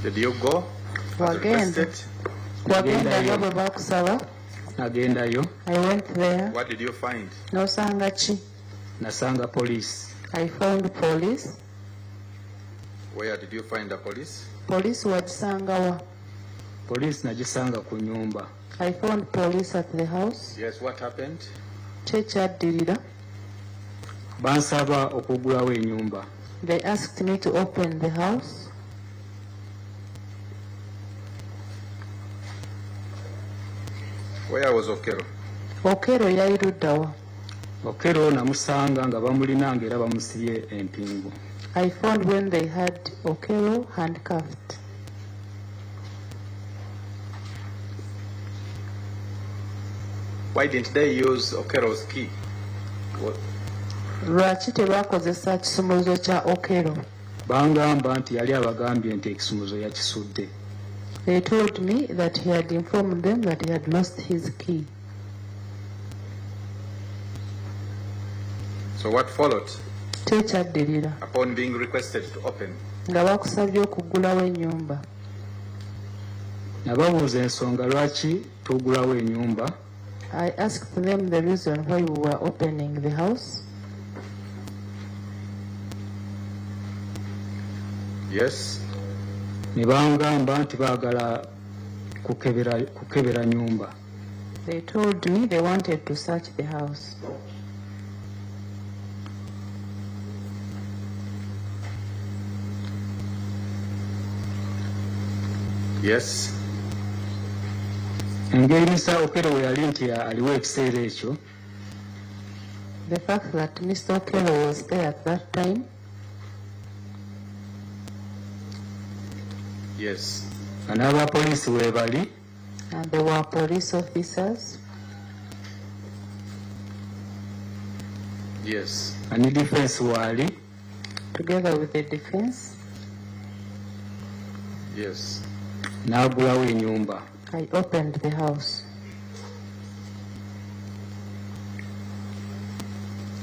Did you go? Wagenda nabo bakusaba. Nagendayo. I went there. What did you find? Nosanga ki? Nasanga police. I found police. Where did you find the police? Police wagisanga wa? Police nagisanga ku nyumba. I found police at the house. Yes, what happened? Kyekaddirira. Bansaba okugulawo ennyumba. They asked me to open the house. Where was Okello? Okello yali ludda wa? Okello namusanga nga bamulinanga era bamusibye empingu. I found when they had Okello handcuffed. Why didn't they use Okello's key? Lwaki tebakozesa kisumuluzo kya Okello? Bangamba nti yali abagambye nti ekisumuzo yakisudde. They told me that he had informed them that he had lost his key. So what followed? Kyekaddirira. Upon being requested to open. Nga bakusabye okugulawo ennyumba. Nababuuza ensonga lwaki tugulawo ennyumba. I asked them the reason why we were opening the house. Yes. Ne bangamba nti baagala kukebera nyumba. They told me they wanted to search the house. Yes. Engeri Mr. Okello we yali nti aliwo ekiseera ekyo. The fact that Mr. Okello was there at that time. Yes. N'abapoliisi we bali. And there were police officers. Yes. And the defense wali. Together with the defense. Yes. N'agulawo ennyumba. I opened the house.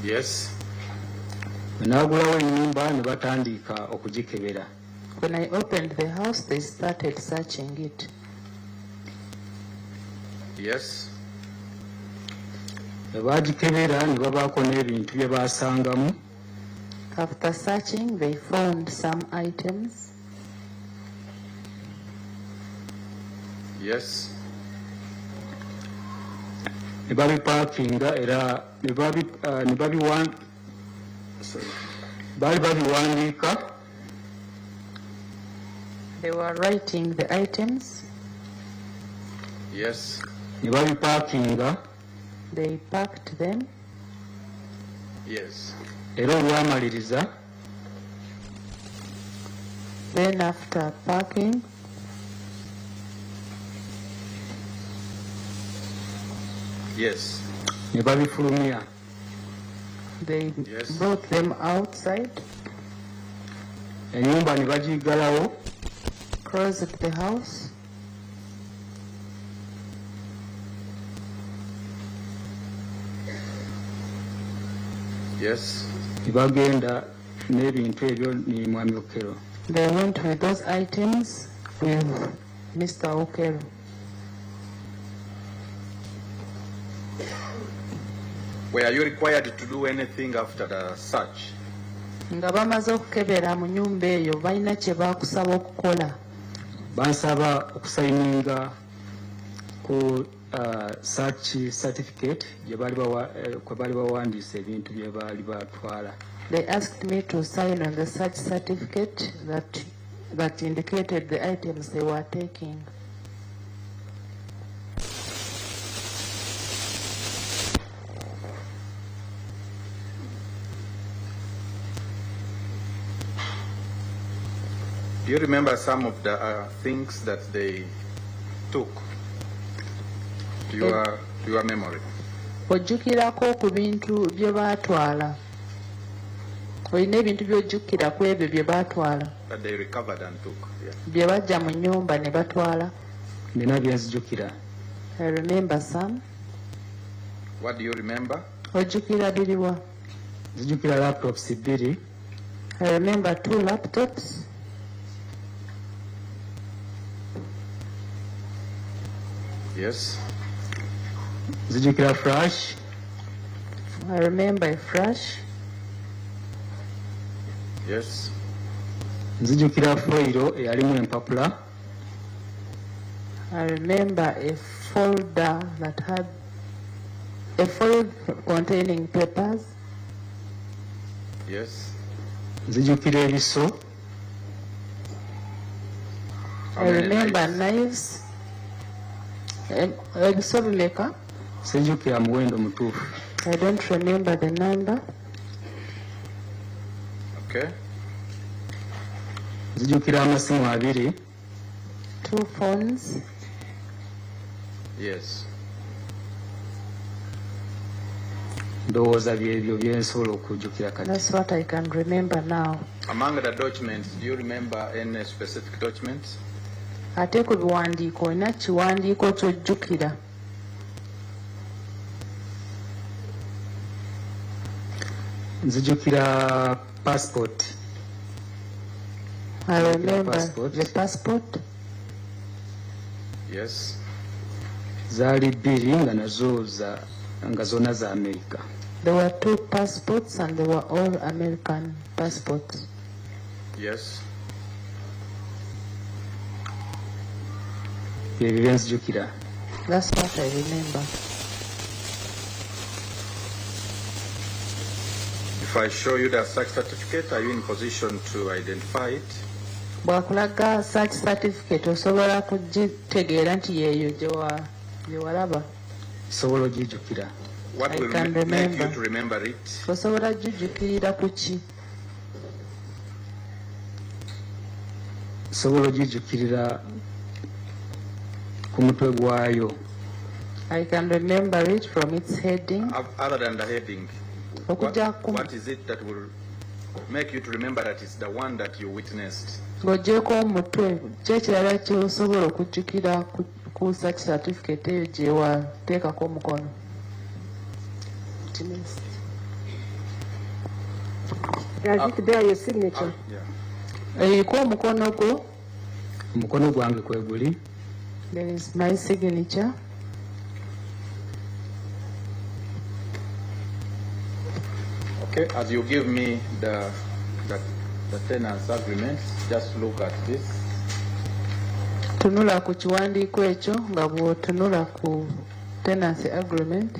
Yes. N'agulawo ennyumba ne batandika okugikebera. When I opened the house, they started searching it. Yes. Bagikebera ne babaako n'ebintu bye baasangamu. After searching, they found some items. Yes. Ne babipakinga era ne babiwandiika. They were writing the items. Yes. Ne babipakinga. They packed them. Yes. Era olwamaliriza. Then after packing, yes. Ne babifulumya. They brought them outside. Enyumba ne bagigalawo. Closed the house. Yes. Bagenda n'ebintu ebyo ni mwami Okello. They went with those items with Mr. Okello. Were you required to do anything after the search? Nga bamaze okukebera mu nnyumba eyo balina kye baakusaba okukola. Bansaba okusayininga ku search certificate gye baali bawandiisa ebintu bye baali batwala. They asked me to sign on the search certificate that indicated the items they were taking. Do you remember some of the things that they took to your memory? Ojjukirako ku bintu bye baatwala. Olina ebintu by'ojjukira ku ebyo bye baatwala. That they recovered and took. Yeah. Bye bajja mu nnyumba ne batwala. Nina bye nzijjukira. I remember some. What do you remember? Ojjukira biriwa? Nzijjukira laptops 2. I remember 2 laptops. Yes. Nzijjukira flash. I remember a flash. Yes. Nzijjukira foiro eyalimu empapula. I remember a folder that had a folder containing papers. Yes. Nzijjukira ebiso. I remember knives. Ebiso bimeka? Sijjukira muwendo mutuufu. I don't remember the number. Okay. Nzijjukira amasimu 2. 2 phones. Yes. Ndowooza byebyo bye nsobola okujjukira kati. That's what I can remember now. Among the documents, do you remember any specific documents? Ate ku biwandiiko olina kiwandiiko ky'ojjukira. Nzijjukira passport. I remember the passport. Yes. Zaali 2 nga nazo nga zonna za America. There were 2 passports and they were all American passports. Yes. Byebyo bye nzijjukira. That's what I remember. If I show you the search certificate, are you in position to identify it? Bw'akulaga search certificate osobola kugitegeera nti yeeyo gye walaba. Sobola ogijjukira. What will make you to remember it? Osobola gijjukirira ku ki? Sobola ogijjukirira ku mutwe gwayo. I can remember it from its heading. Other than the heading, what is it that will make you to remember that it's the one that you witnessed? Ng'oggyeko omutwe ki ekirala ky'osobola okujjukira ku search certificate eyo gye wateekako omukono? Does it bear your signature? Eriko omukono gwo? Omukono gwange kwe guli. There is my signature. Okay, as you give me the tenants agreement, just look at this. Tunula ku kiwandiiko ekyo nga bw'otunula ku tenancy agreement.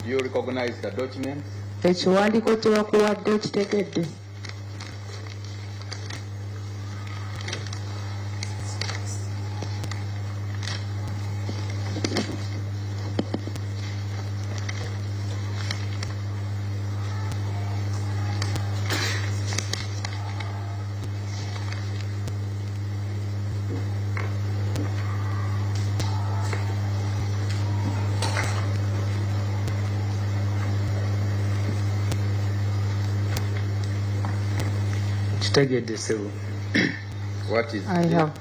You recognize the document? Ekiwandiiko kye bakuwadde okitegedde? Kitegedde ssebo. What is I it? have.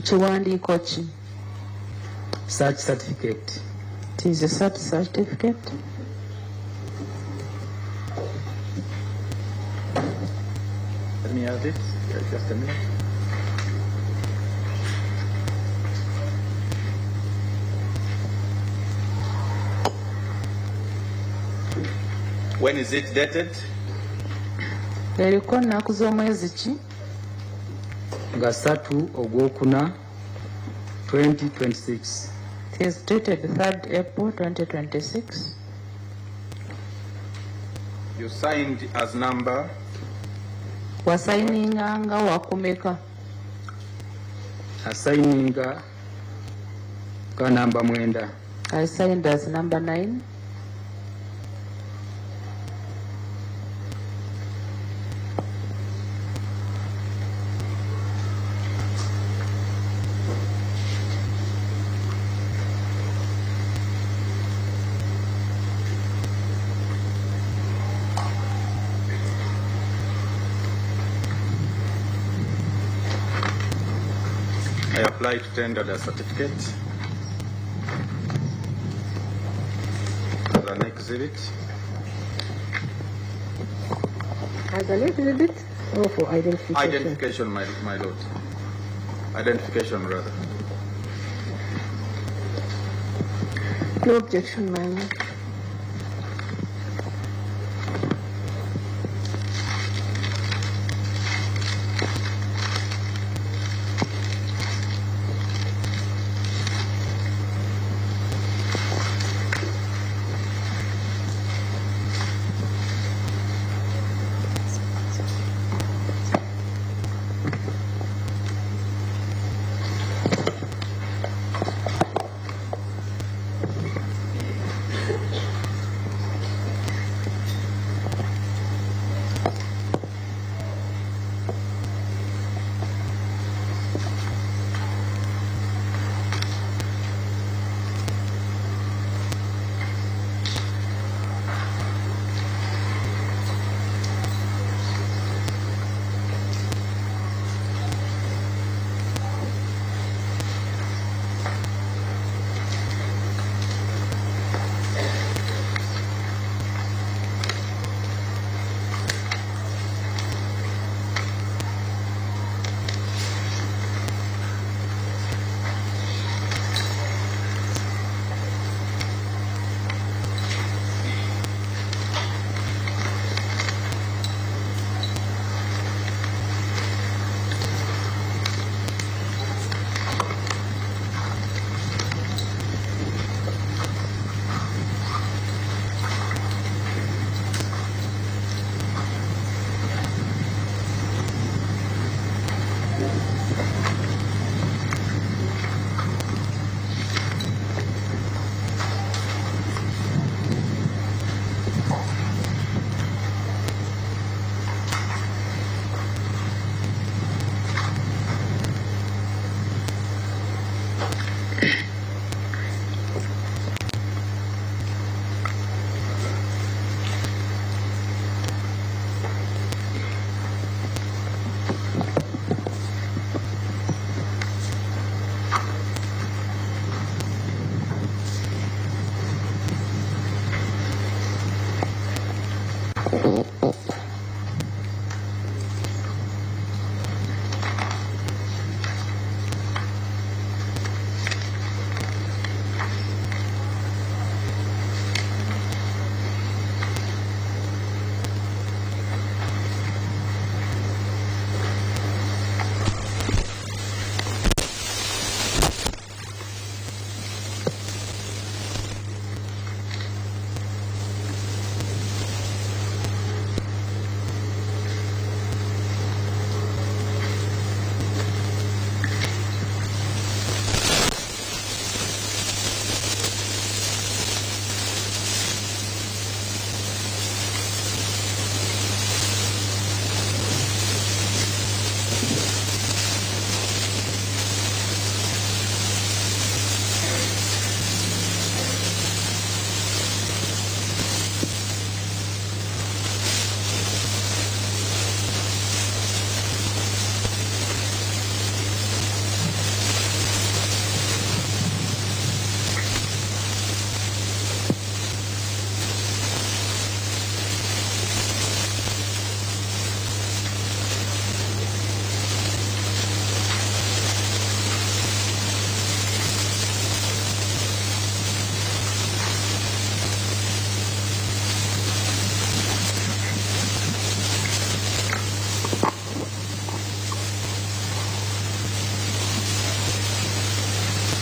Kiwandiiko ki? Search certificate. It is a search certificate. Let me have it. Just a minute. When is it dated? Eriko nnaku z'omwezi ki? Nga 3 Ogwokuna 2026. It is dated 3rd April 2026. You signed as number Wasayininganga wakumeka. Assigninga ka namba 9. I signed as number 9. I applied to tender the certificate as an exhibit. As an exhibit or for identification? Identification, my lord. Identification, rather. No objection, my lord.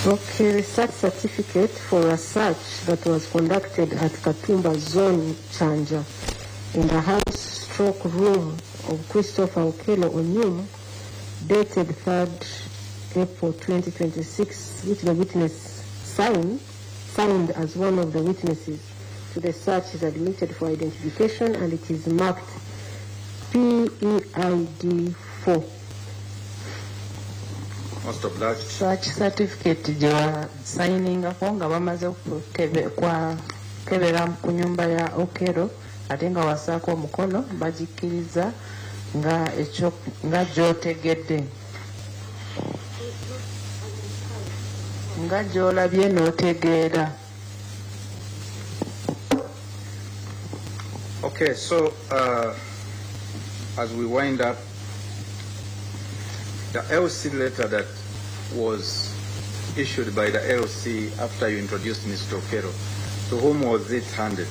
Okay, the search certificate for a search that was conducted at Katumba Zone, Chanja, in the house/room of Christopher Okello Onyum, dated 3rd April 2026, which the witness signed as one of the witnesses to the search, is admitted for identification, and it is marked PEID 4. Most obliged. Search certificate je signing nga bamaze kukebera ku nyumba ya Okello ate nga wasaako omukono bagikkiriza nga gy'otegedde nga gy'olabye n'otegeera. Okay, so as we wind up, the LC letter that was issued by the LC after you introduced Mr. Okello, to whom was it handed?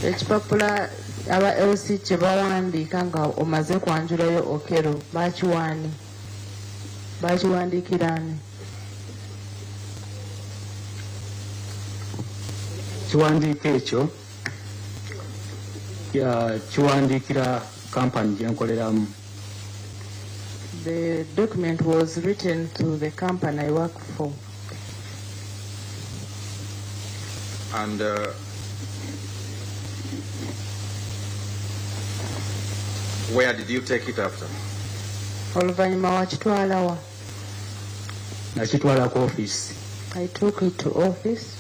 Ekipapula aba LC kye bawandiika nga omaze kwanjulayo Okello bakiwandiikira ani? Kiwandiiko ekyo kiwandiikira kampani gye nkoleramu. The document was written to the company I work for. And where did you take it after? Oluvannyuma wakitwala wa? Nakitwala ku office. I took it to office.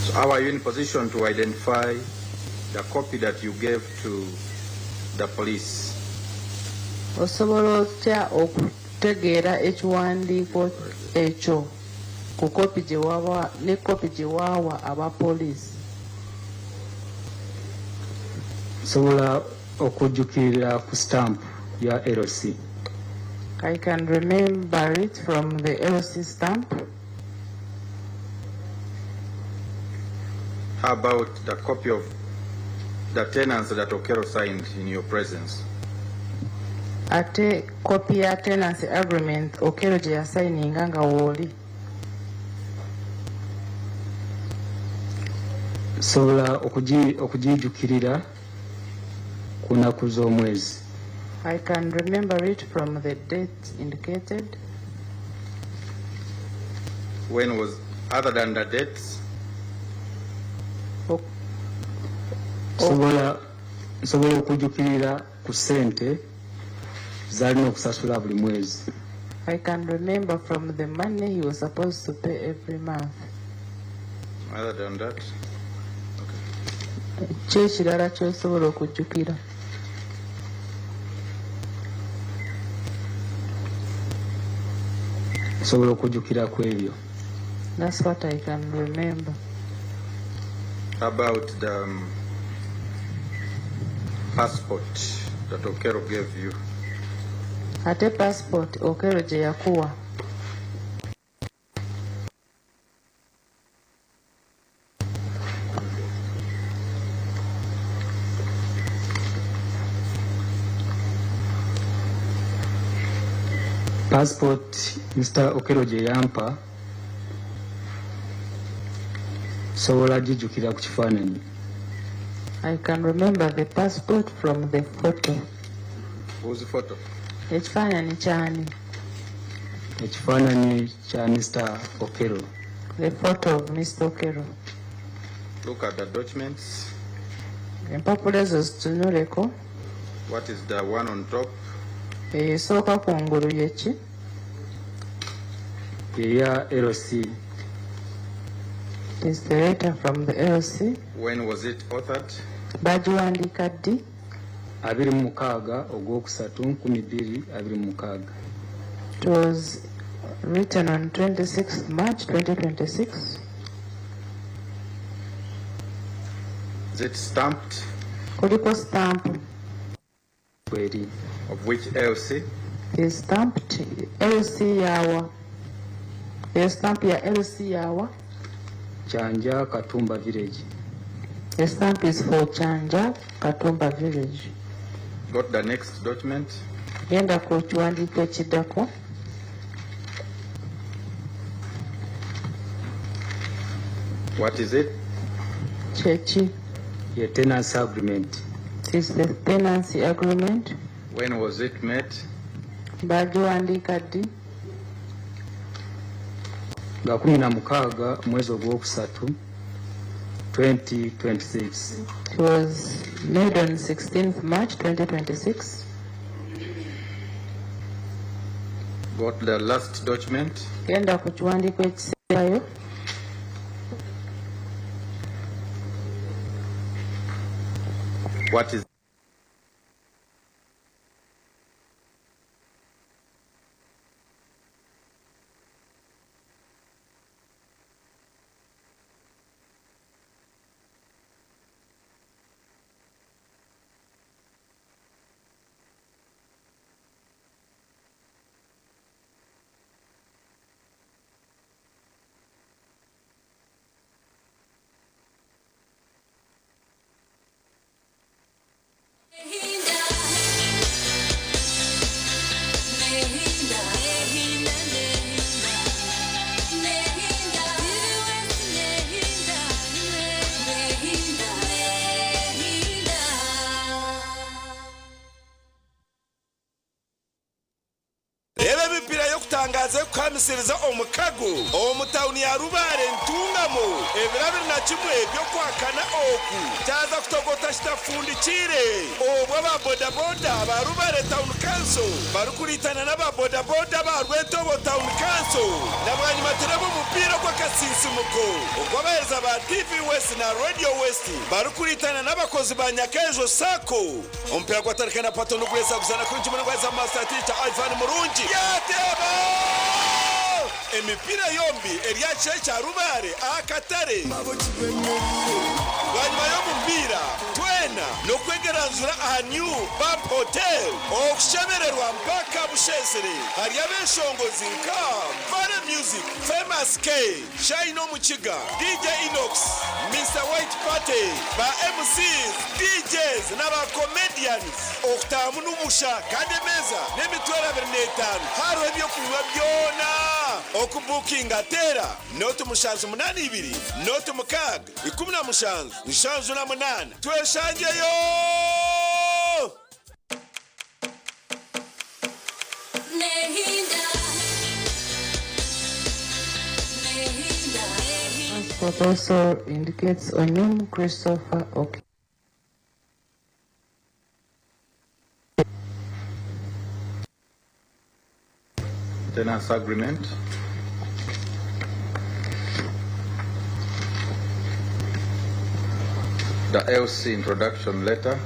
So how are you in position to identify the copy that you gave to the police? Osobola otya okutegeera ekiwandiiko ekyo ku kopi gye wawa ne kopi gye waawa abapoliisi? Sobola okujjukirira ku stamp ya LC. I can remember it from the LC stamp. How about the copy of the tenants that Okello signed in your presence? Ate copy ya tenancy agreement Okello gye yasayininga nga wooli? Sobola okugijjukirira ku nnaku z'omwezi. I can remember it from the date indicated. When was, other than the dates? Sobola okujjukirira ku ssente z'alina okusasula buli mwezi. I can remember from the money he was supposed to pay every month. Other than that? Kye ekirala ky'osobola okujjukira? Sobola okujjukira ku ebyo. That's what I can remember. About the passport that Okello gave you? Ate passport Okello gye yakuwa? Passport Mr. Okello gye yampa sobola gijjukira ku kifaananyi. I can remember the passport from the photo. Whose photo? Ekifaananyi kyani? Ekifaananyi kya Mr. Okello. The photo of Mr. Okello. Look at the documents. Empapula ezo zitunuleko. What is the one on top? Esooka kungulu yeki? Eya LC. Is the letter from the LC? When was it authored? Bagiwandiika ddi? 26 Ogwokusatu 2026. It was written on 26th March 2026. Is it stamped? Kuliko stamp. Of which LC? Is stamped LC yawa. The stamp ya LC yawa. Chanja Katumba Village. The stamp is for Chanja Katumba Village. Got the next document? Yenda ku kiwandiiko ekiddako. What is it? Chechi. A tenancy agreement. It is the tenancy agreement. When was it made? Bagiwandiika ddi? Ga 16 mwezi ogwokusatu 2026. It was made on 16th March 2026. Got the last document? Genda ku kiwandiiko ekisembayo. What is Tangaze kwamisiriza omukago omutawuni ya Rubare ntungamo ebirabiri na kimwe byo kwakana oku cyaza kutogota kitafundikire obwo ba boda boda ba Rubare Town Council barukuritana n'aba boda boda ba Rwetobo Town Council nabwanyi materebo mupira kwa kasisimuko okwabereza ba TV West na Radio West barukuritana n'abakozi ba Nyakaejo Sako ompira kwa tarikana patono gwesa kuzana kunjimwe ngwaza master teacher Ivan Murungi yateba emipira yombi eryache cha Rubare akatare wanyuma y'omupira twena nokwegeranzura aha New Bump Hotel okushemererwa mpaka Bushesere hari abeshongozi nka Vale Music, Famous K, Shine Omuchiga, DJ Inox, Mr. White Party, ba MCs, DJs n'aba comedians okutamu n'umusha kandi meza n'emitwera 25 haro ebyo kunywa byona okubukinga tera notu mushanzu 82 notu mukaga 15 nshanzu na 8 tweshangeyo Passport also indicates Onyum Christopher Okello. Tenancy agreement. The LC introduction letter.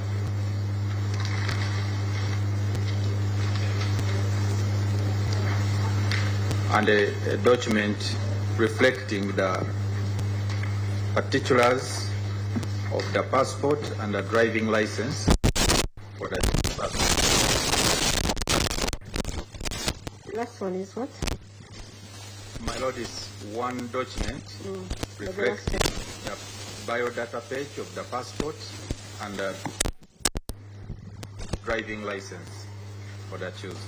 And a document reflecting the particulars of the passport and the driving license for the passport. Last one is what? My lord, is one document reflecting the biodata page of the passport and the driving license for the accused.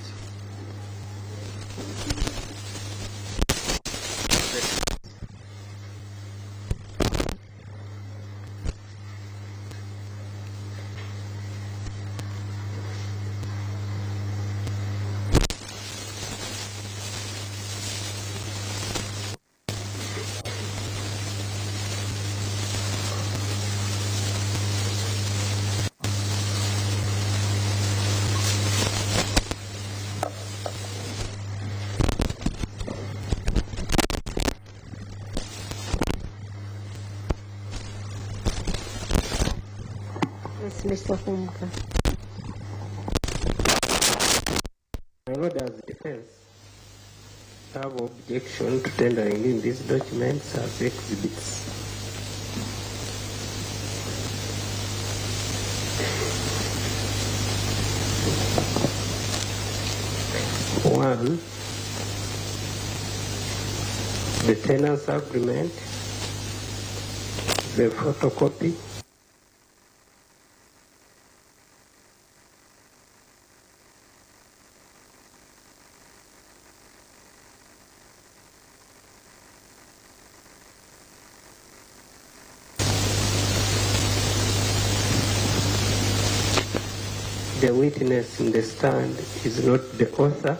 Yes, Mr. Humka. My Lord, as defense, I have objection to tendering in these documents as exhibits. One, the tenancy agreement the photocopy. The witness in the stand is not the author.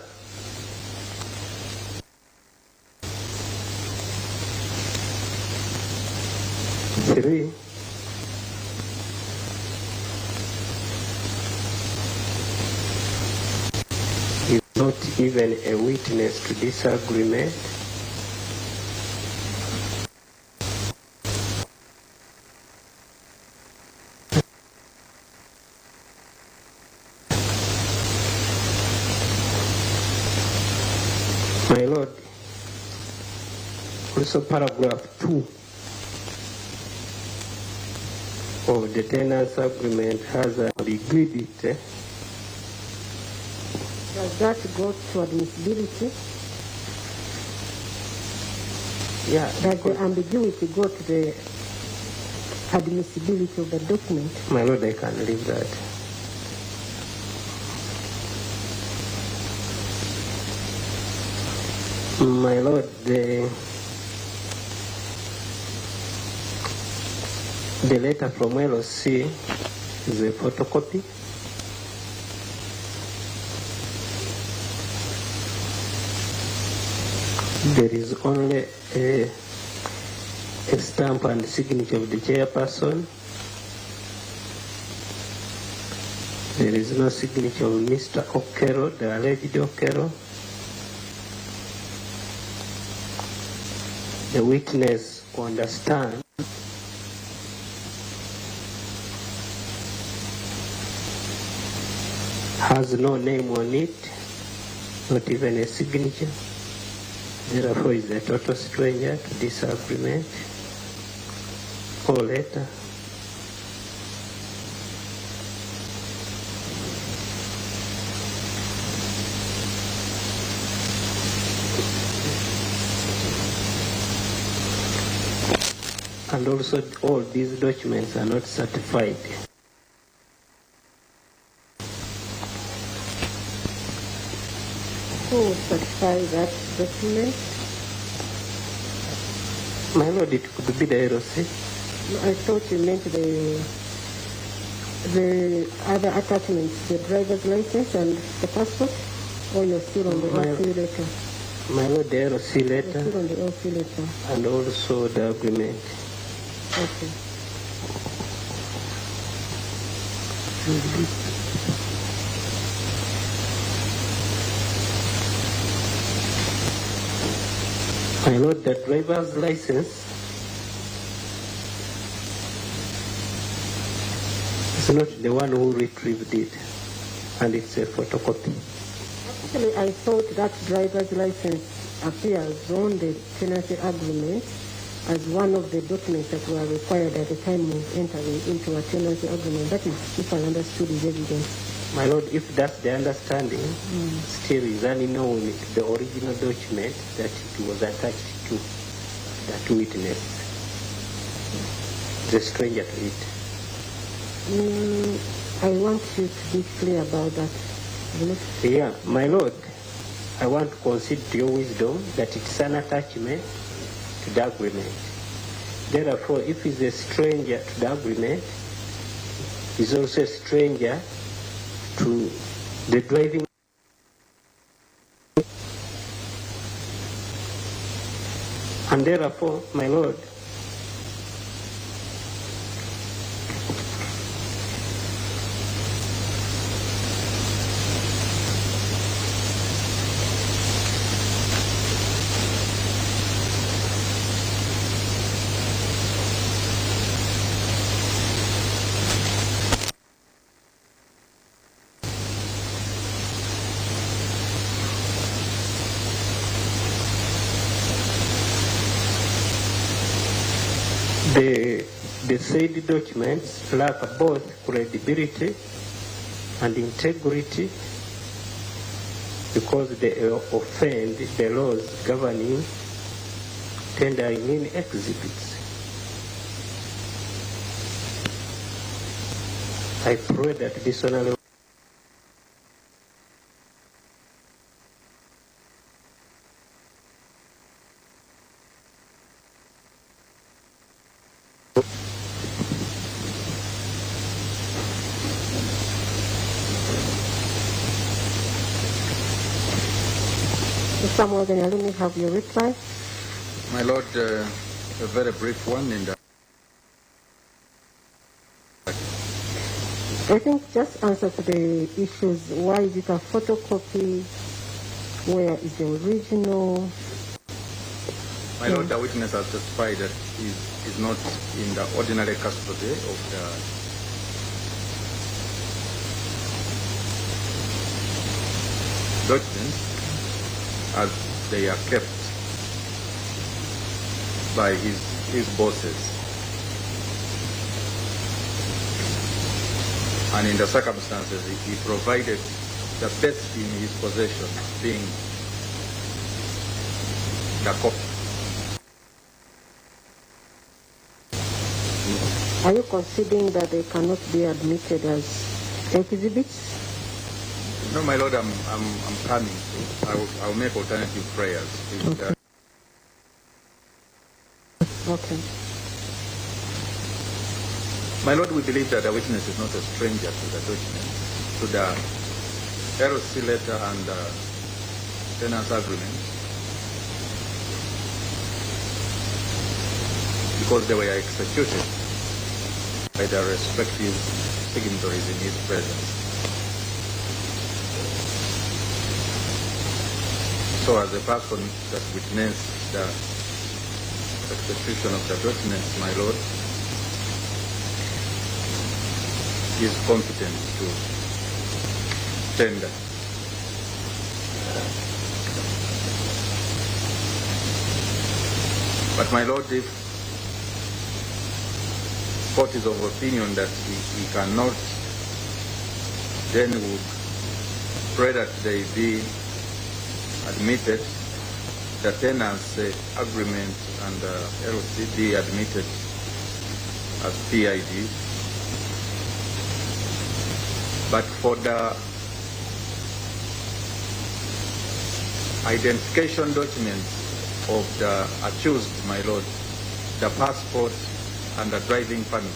Three, is not even a witness to disagreement. My Lord, also paragraph 2 of the tenants agreement has an ambiguity. Does that go to admissibility? Yeah. Does the ambiguity go to the admissibility of the document? My Lord, I can leave that. My Lord, the letter from LOC is a photocopy. There is only a stamp and signature of the chairperson. There is no signature of Mr. Okello, the alleged Okello. The witness understands has no name on it, not even a signature. Therefore, is a total stranger to this agreement or letter. And also, all these documents are not certified. Who would certify that document? My Lord, it could be the LOC. No, I thought you meant the other attachments, the driver's license and the passport, or you're still on the LC letter? My Lord, the LOC letter. You're still on the LC letter. And also the agreement. Okay. My Lord, the driver's license is not the one who retrieved it, and it's a photocopy. Actually, I thought that driver's license appears on the tenancy agreement as one of the documents that were required at the time of entering into a tenancy agreement. That is, if I understood his evidence. My Lord, if that's the understanding, still is unknown the original document that it was attached to, that witness, the stranger to it. I want you to be clear about that. Yeah, my Lord, I want to concede to your wisdom that it's an attachment to the agreement. Therefore, if he's a stranger to the agreement, he's also a stranger to the driving. And therefore, my Lord, the said documents lack both credibility and integrity because they offend the laws governing tendering in exhibits. I pray that this honorable Mr. Morgan, let me have your reply. My Lord, a very brief one in that. I think just answer to the issues. Why is it a photocopy? Where is the original? My Lord, the witness has testified that he is not in the ordinary custody of the documents as they are kept by his bosses. And in the circumstances, he provided the best in his possession, being the copy. Are you conceding that they cannot be admitted as exhibits? No, my Lord, I'm coming to. I'll make alternative prayers. Okay. Okay. My Lord, we believe that the witness is not a stranger to the document, to the LC letter and the tenants agreement, because they were executed by the respective signatories in his presence. So as a person that witnessed the execution of the documents, my Lord, is competent to tender. But my Lord, if court is of opinion that he cannot, then would pray that they be admitted, the tenants agreement and LC be admitted as PID. But for the identification documents of the accused, my Lord, the passport and the driving permit,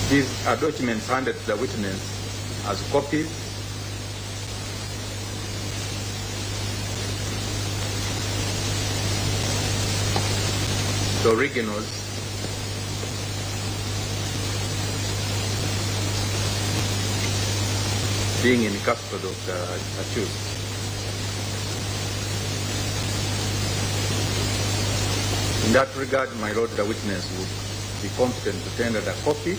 these are documents handed to the witness as copies. The originals being in custody of the accused. In that regard, my Lord, the witness would be competent to tender the copy.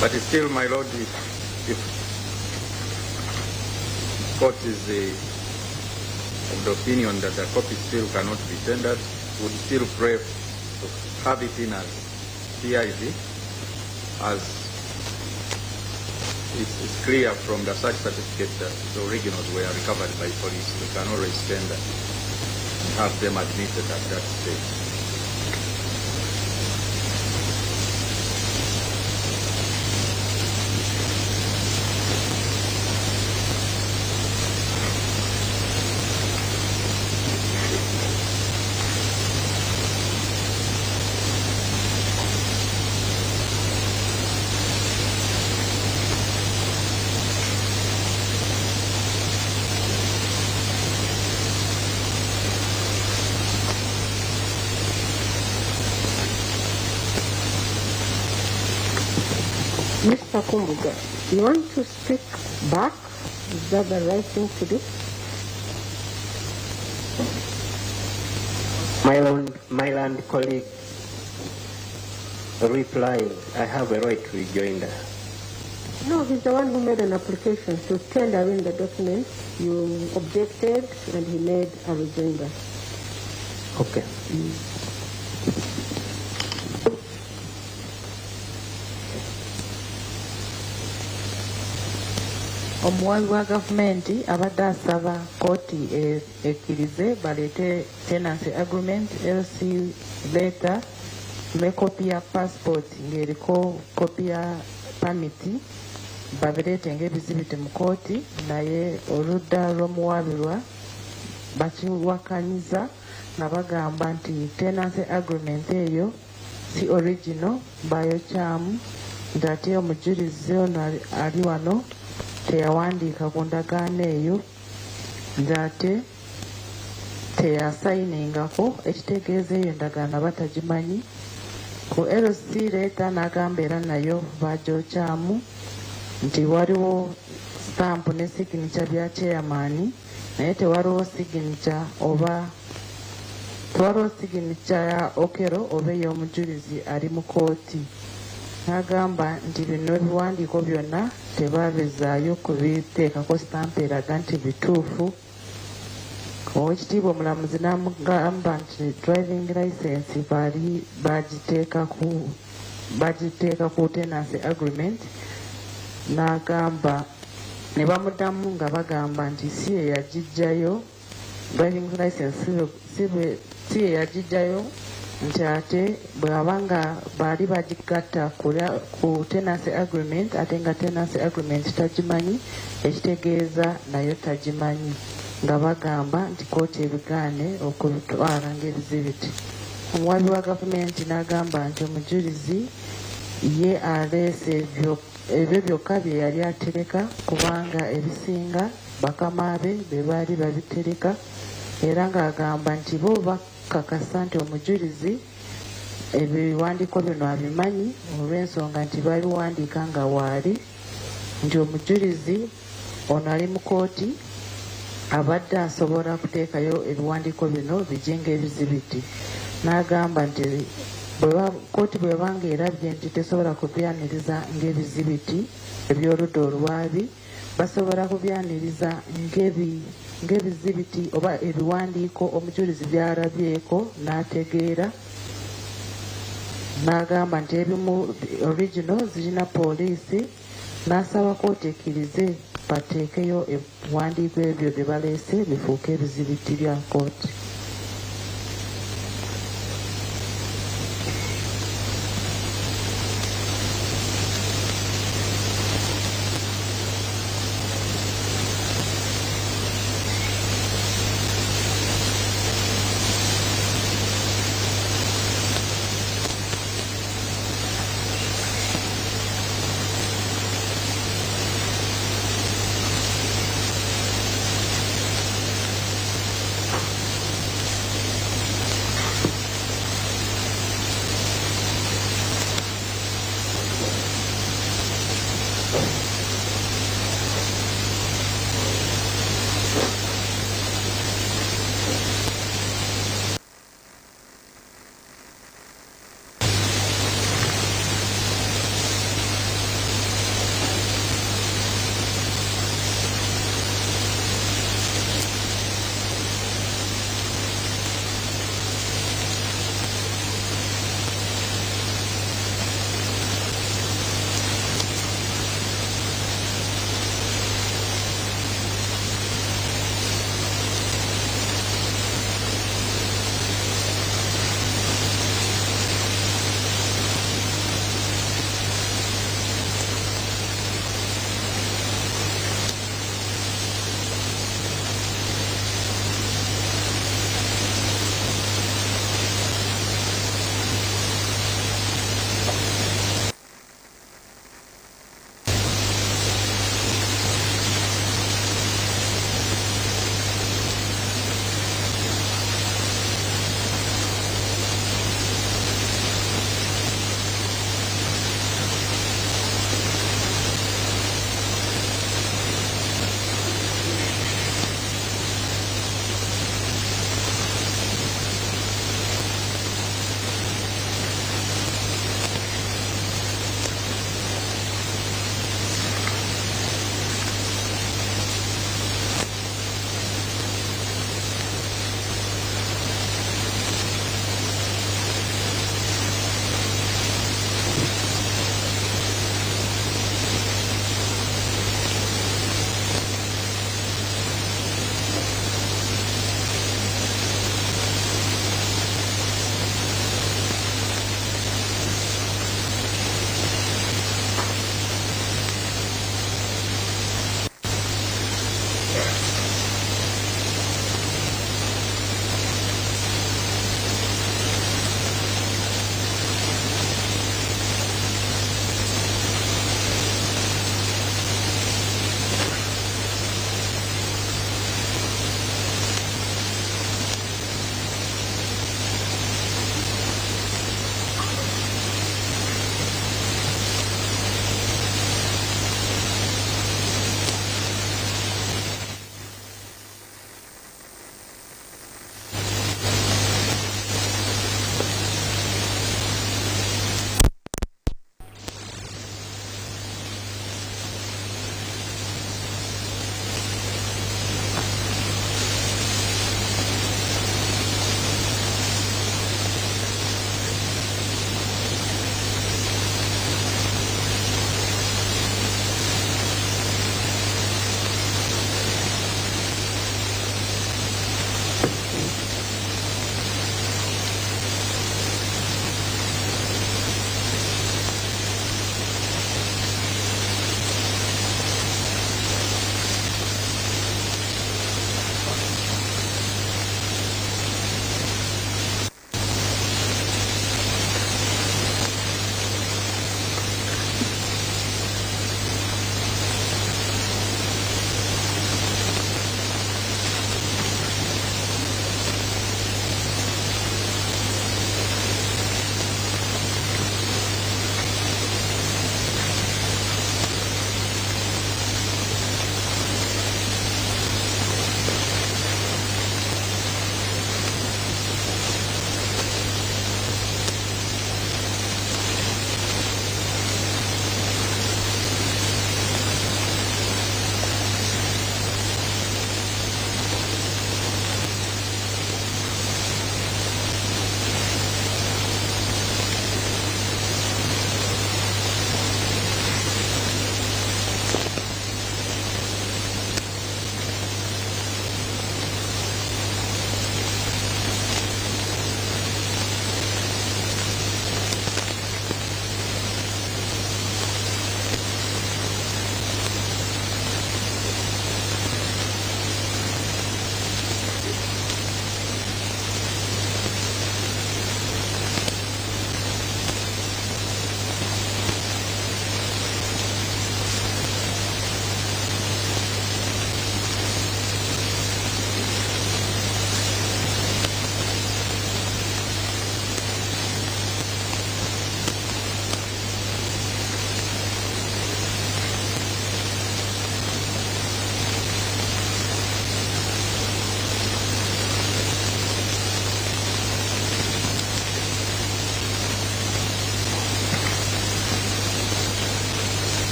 But still, my Lord, if court is of the opinion that the copy still cannot be tendered, would still pray to have it in as PID, as it's clear from the search certificate that the originals were recovered by police. We can always tender and have them admitted at that stage. Mr. Kumbuga, you want to speak back? Is that the right thing to do? My land colleague, replying, I have a right to rejoinder. No, he's the one who made an application to tender in the documents. You objected and he made a rejoinder. Okay. Omuwabi wa gavumenti abadde asaba kooti ekkirize baleete tenancy agreement, LC letter, ne kopi ya passport ng'eriko kopi ya pamiti babireete ng'ebizibiti mu kooti, naye oludda lw'omuwabirwa bakiwakanyiza nga bagamba nti tenancy agreement eyo si original bayokyamu, nti ate omujulizi ono ali wano teyawandiika ku ndagaano eyo, nti ate teyasayiningako, ekitegeeza eyo endagaano batagimanyi. Ku LC leeta n'agamba era nayo bagyokyamu nti waliwo stamp ne signature bya chairman, naye tewaliwo signature ya Okello oba ey'omujulizi ali mu kooti. N'agamba nti bino ebiwandiiko byonna tebabizaayo kubiteekako stamp eraga nti bituufu. Oweekitiibwa omulamuzi n'amugamba nti driving license baali bagiteeka ku tenancy agreement, n'agamba ne bamuddamu nga bagamba nti si ye yagijjayo, driving license si ye yagijjayo, nti ate bw'abanga baali bagigatta ku tenancy agreement ate nga tenancy agreement tagimanyi, ekitegeeza nayo tagimanyi, nga bagamba nti kooti ebigaane okubitwala ng'ebizibiti. Omuwabi wa gavumenti n'agamba nti omujulizi ye aleese ebyo byokka bye yali atereka, kubanga ebisinga bakama be baali babitereka, era ng'agamba nti bo bakakasa nti omujulizi ebiwandiiko bino abimanyi olw'ensonga nti babiwandiika nga waali, nti omujulizi ono ali mu kooti abadde asobola kuteekayo ebiwandiiko bino bijjenga ebizibiti. N'agamba nti kooti bw'ebanga erabye nti tesobola kubyaniriza ng'ebizibiti eby'oludda olwabi, basobola kubyaniriza ng'ebizibiti oba ebiwandiiko omujulizi by'alabyeko n'ategeera. N'agamba nti ebimu original zirina poliisi, n'asaba kooti ekkirize bateekeyo ebiwandiiko ebyo bye baleese bifuuke ebizibiti bya kooti.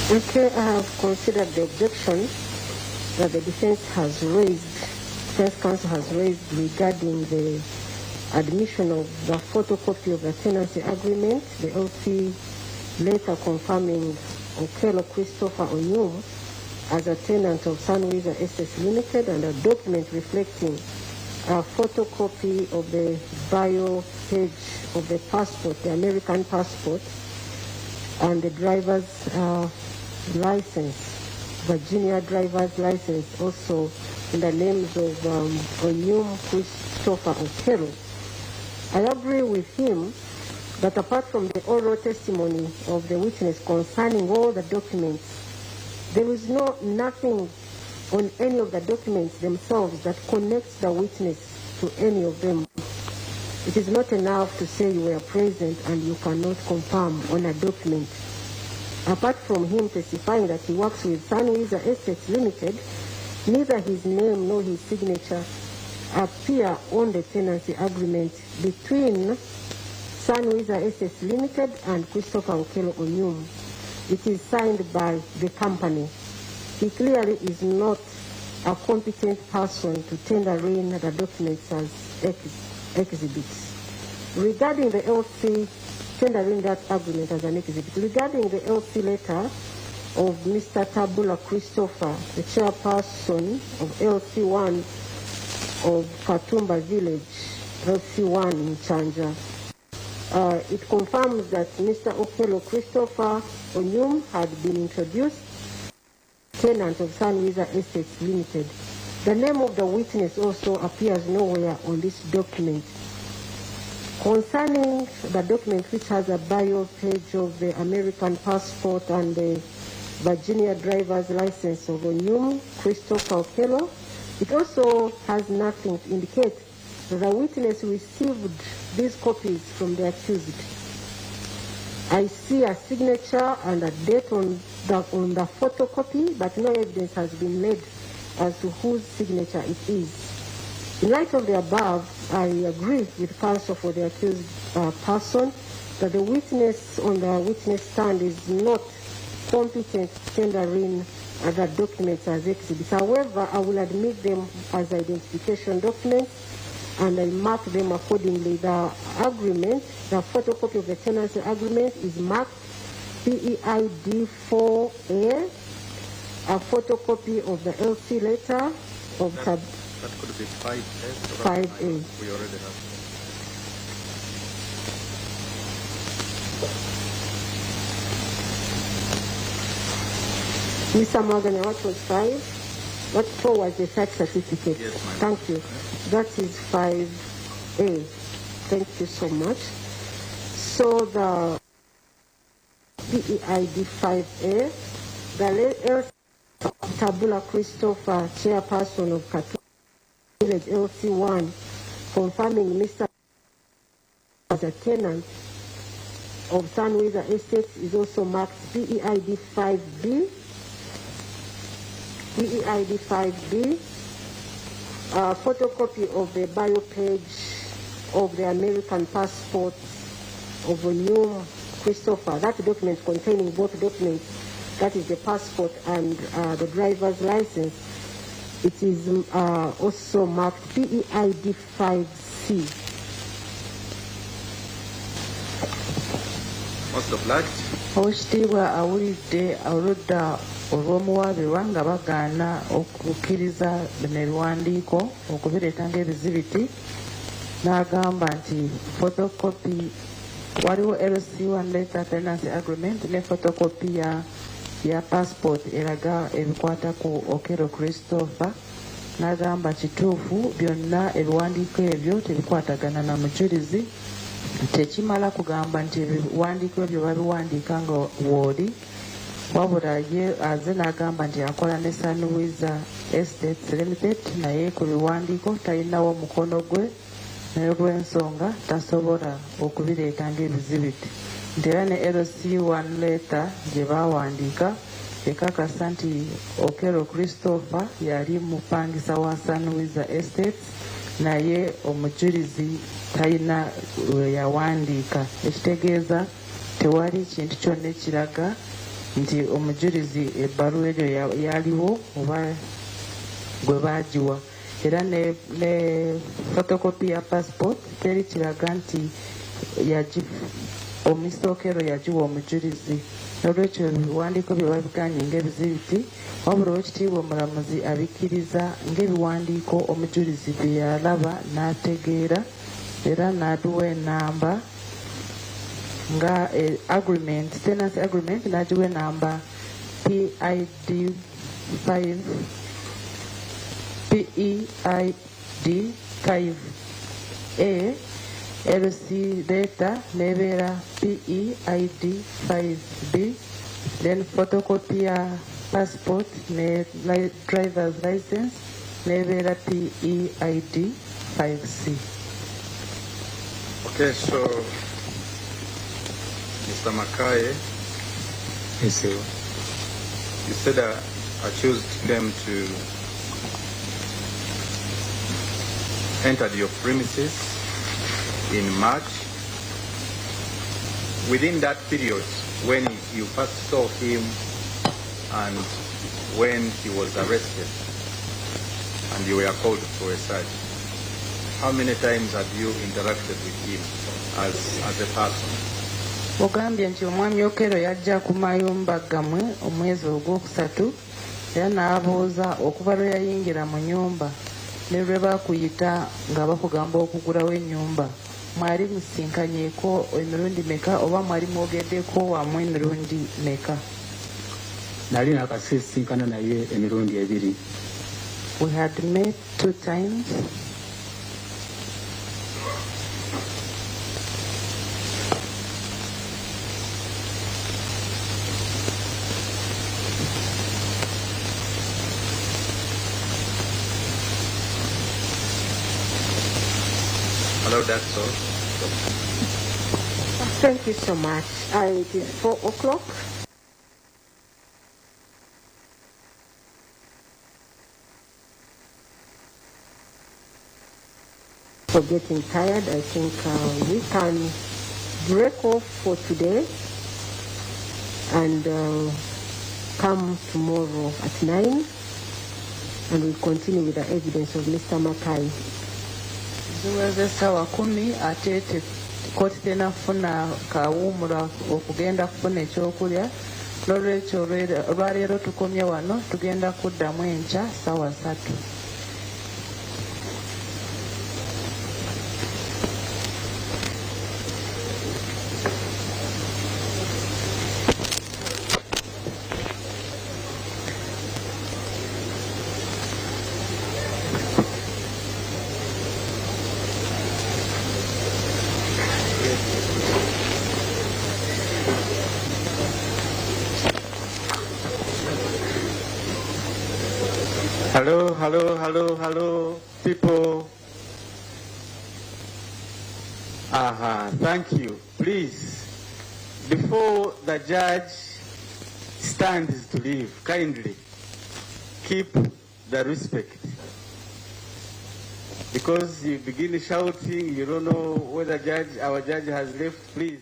Okay, I have considered the objection that the defense counsel has raised regarding the admission of the photocopy of the tenancy agreement, the LC letter confirming Okello Christopher Onyum as a tenant of Sunwiza SS Limited, and a document reflecting a photocopy of the bio page of the passport, the American passport, and the driver's license, Virginia driver's license, also in the names of Onyum Christopher Okello. I agree with him that apart from the oral testimony of the witness concerning all the documents, there is nothing on any of the documents themselves that connects the witness to any of them. It is not enough to say you were present and you cannot confirm on a document. Apart from him testifying that he works with Sunwiza Estates Limited, neither his name nor his signature appear on the tenancy agreement between Sunwiza Estates Limited and Christopher Okello Onyum. It is signed by the company. He clearly is not a competent person to tender in the documents as exhibits. Regarding the LC, tendering that agreement as an exhibit, regarding the LC letter of Mr. Tabula Christopher, the chairperson of LC1 of Katumba Village, LC1 in Chanja, it confirms that Mr. Okello Christopher Onyum had been introduced tenant of Sunwiza Estates Limited. The name of the witness also appears nowhere on this document. Concerning the document which has a bio page of the American passport and the Virginia driver's license of Onyum Christopher Okello, it also has nothing to indicate that the witness received these copies from the accused. I see a signature and a date on the photocopy, but no evidence has been laid as to whose signature it is. In light of the above, I agree with counsel for the accused person that the witness on the witness stand is not competent to tender in the documents as exhibits. However, I will admit them as identification documents and I mark them accordingly. The agreement, the photocopy of the tenancy agreement is marked PEID 4A, a photocopy of the LC letter of that could be 5A. 5A. We already have. Mr. Morgan, what was 5? What 4 was the sex certificate? Yes, thank you. That is 5A. Thank you so much. So the PEID 5A, the Tabula Christopher, chairperson of Katumba Village LC1, confirming Mr. as a tenant of Sunwiza Estates, is also marked PEID 5B. PEID 5B, a photocopy of the bio page of the American passport of Onyum Christopher. That document containing both documents, that is the passport and the driver's license, it is also marked PEID 5C. Most obliged. Oweekitiibwa awulidde oludda olw'omuwaabirwa nga bagaana okukkiriza bino ebiwandiiko okubireeta ng'ebizibiti, n'agamba nti photocopy waliwo LC1 letter tenancy agreement ne photocopy ya passport eraga ebikwata ku Okello Christopher, n'agamba kituufu byonna ebiwandiiko ebyo tebikwatagana na mujulizi. Tekimala kugamba nti ebiwandiiko ebyo babiwandiika nga wooli, wabula ye aze n'agamba nti akola ne Sunwiza Estates Limited, naye ku biwandiiko talinawo mukono gwe, n'olw'ensonga tasobola okubireeta ng'ebizibiti. Nti era ne LC1 letter gye baawandiika ekakasa nti Okello Christopher yali mupangisa wa Sunwiza Estates, naye omujulizi talina yawandiika, ekitegeeza tewali kintu kyonna ekiraga nti omujulizi ebbaluwa eyo yaliwo oba gwe baagiwa era ne photocopy ya passport teri kiraga nti Mr. Okello yagiwa omujulizi. N'olwekyo ebiwandiiko bye babiganye ng'ebizibiti wabula Oweekitiibwa Omulamuzi abikkiriza ng'ebiwandiiko omujulizi bye yalaba n'ategeera era n'aduwa enamba nga agreement, tenancy agreement n'agiwa enamba PEID 5A LC data nebera PEID 5B, then photocopy ya passport ne driver's license nebera PEID 5C. Okay, so Mr. Makai, Yes, sir. you said accused them to enter your premises in March. Within that period, when you first saw him and when he was arrested and you were called for a search, how many times have you interacted with him as a person? Ogambye nti omwami Okello yajja ku mayumba gammwe omwezi ogwokusatu era n'abuuza okuva lwe yayingira mu nnyumba ne lwe baakuyita nga bakugamba okugulawo ennyumba. Mwali musinkanyeeko emirundi meka oba mwali mwogeddeko wamu emirundi meka? Nali nakasisinkana naye emirundi 2. We had met 2 times. Hello, that's all. Thank you so much. It is 4 o'clock. For getting tired, I think we can break off for today and come tomorrow at 9, and we'll continue with the evidence of Mr. Makai. Ziweze sawa 10 ate koti tena kufuna kawumula okugenda kufuna ekyokulya. N'olwekyo olwaleero tukomye wano tugenda kuddamu enkya sawa 3. Hello, people. Thank you. Please, before the judge stands to leave, kindly keep the respect. Because you begin shouting, you don't know whether our judge has left, please.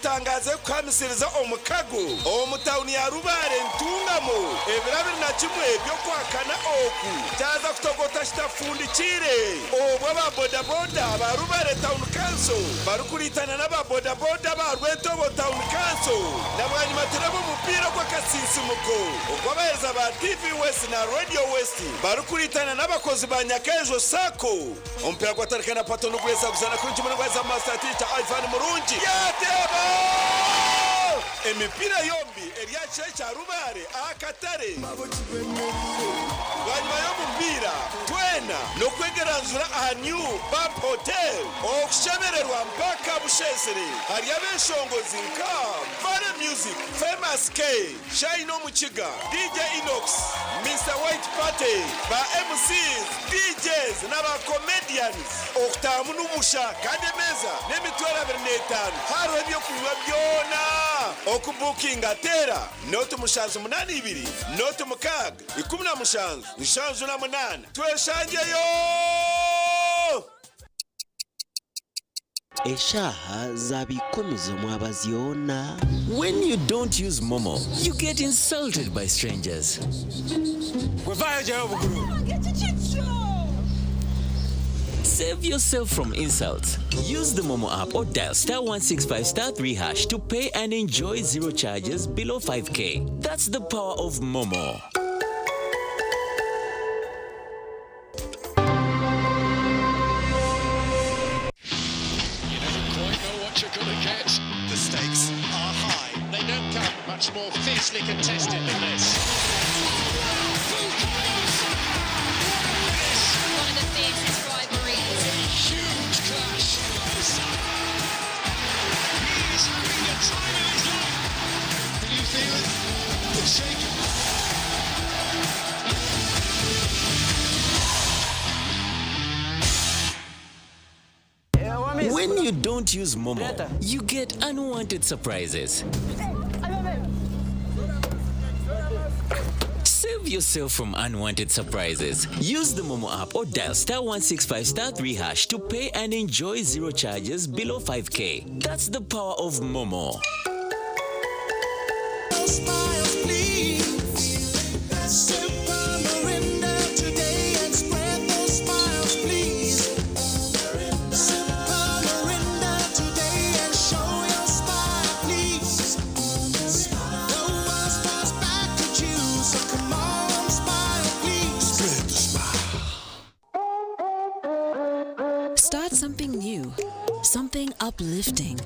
Tangaze kwamisiriza omukago omutawuni ya Rubare ntungamo ebirabiri na kimwe byo kwakana oku taza kutogota kitafundikire obwo ba boda boda ba Rubare Town Council barukuritana n'aba boda boda ba Rwetobo Town Council n'abanye materabo mupira kwa kasisi muko okwabaeza ba TV West na Radio West barukuritana n'abakozi ba Nyakaejo Sako ompira kwa tarikana patono kwesa kuzana kunji mwana za Master Teacher Ivan Murungi yateba emipira yombi eryache cha Rubare akatare wanyuma y'omupira twena nokwegeranzura aha New Bab Hotel okushemererwa mpaka Bushesere hariya b'enshongozi nka Music, Famous K, Shine Omuchiga, DJ Inox, Mr. White Party, ba MCs, DJs, n'aba comedians. Okutamu n'ubusha kandi meza n'emitwalo 25 haro ebyo kunywa byona okubukinga tera note mushanzu 82 note mukaga 17 mushanzu na 8 tweshanjeyo Eshaha zabikomizo mwabaziona. When you don't use Momo, you get insulted by strangers. Save yourself from insults. Use the Momo app or dial *165*3# to pay and enjoy zero charges below 5K. That's the power of Momo. More fiercely contested than this. One of the fiercest rivalries. Huge clash. He is having the time of his life. Can you feel it? It's shaking. When you don't use Momo, you get unwanted surprises. Save yourself from unwanted surprises. Use the Momo app or dial *165*3# to pay and enjoy zero charges below 5K. That's the power of Momo. Start something new, something uplifting,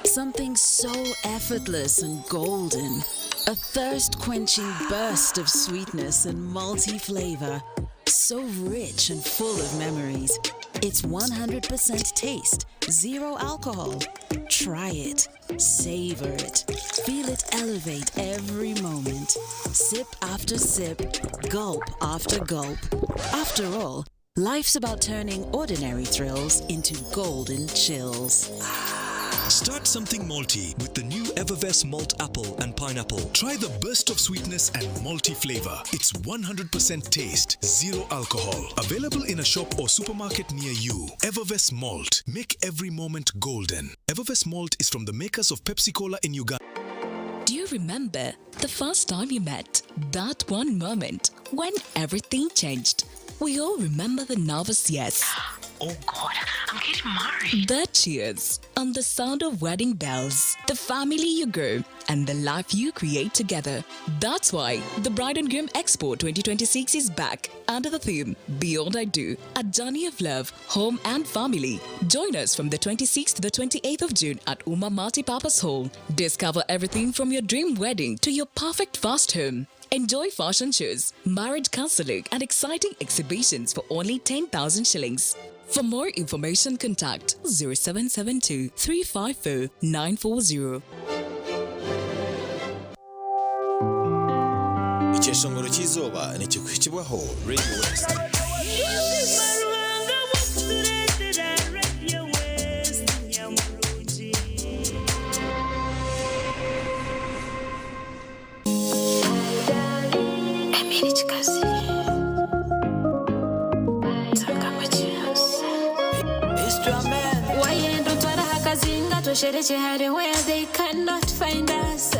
something so effortless and golden. A thirst-quenching burst of sweetness and malty flavor, so rich and full of memories. It's 100% taste, zero alcohol. Try it, savor it, feel it elevate every moment. Sip after sip, gulp after gulp. After all, life's about turning ordinary thrills into golden chills. Start something malty with the new Evervest Malt Apple and Pineapple. Try the burst of sweetness and malty flavor. It's 100% taste, zero alcohol. Available in a shop or supermarket near you. Evervest Malt. Make every moment golden. Evervest Malt is from the makers of Pepsi Cola in Uganda. Do you remember the first time you met? That one moment when everything changed. We all remember the nervous yes. Oh God, I'm getting married. The cheers and the sound of wedding bells, the family you grow, and the life you create together. That's why the Bride and Groom Expo 2026 is back under the theme Beyond I Do, a journey of love, home and family. Join us from the 26th to the 28th of June at Uma Multipurpose Hall. Discover everything from your dream wedding to your perfect first home. Enjoy fashion shows, marriage counseling, and exciting exhibitions for only 10,000 shillings. For more information, contact 0772 354 940. Icyeshongoro cy'izuba ni kikwishyirwaho Radio West. Where they cannot find us.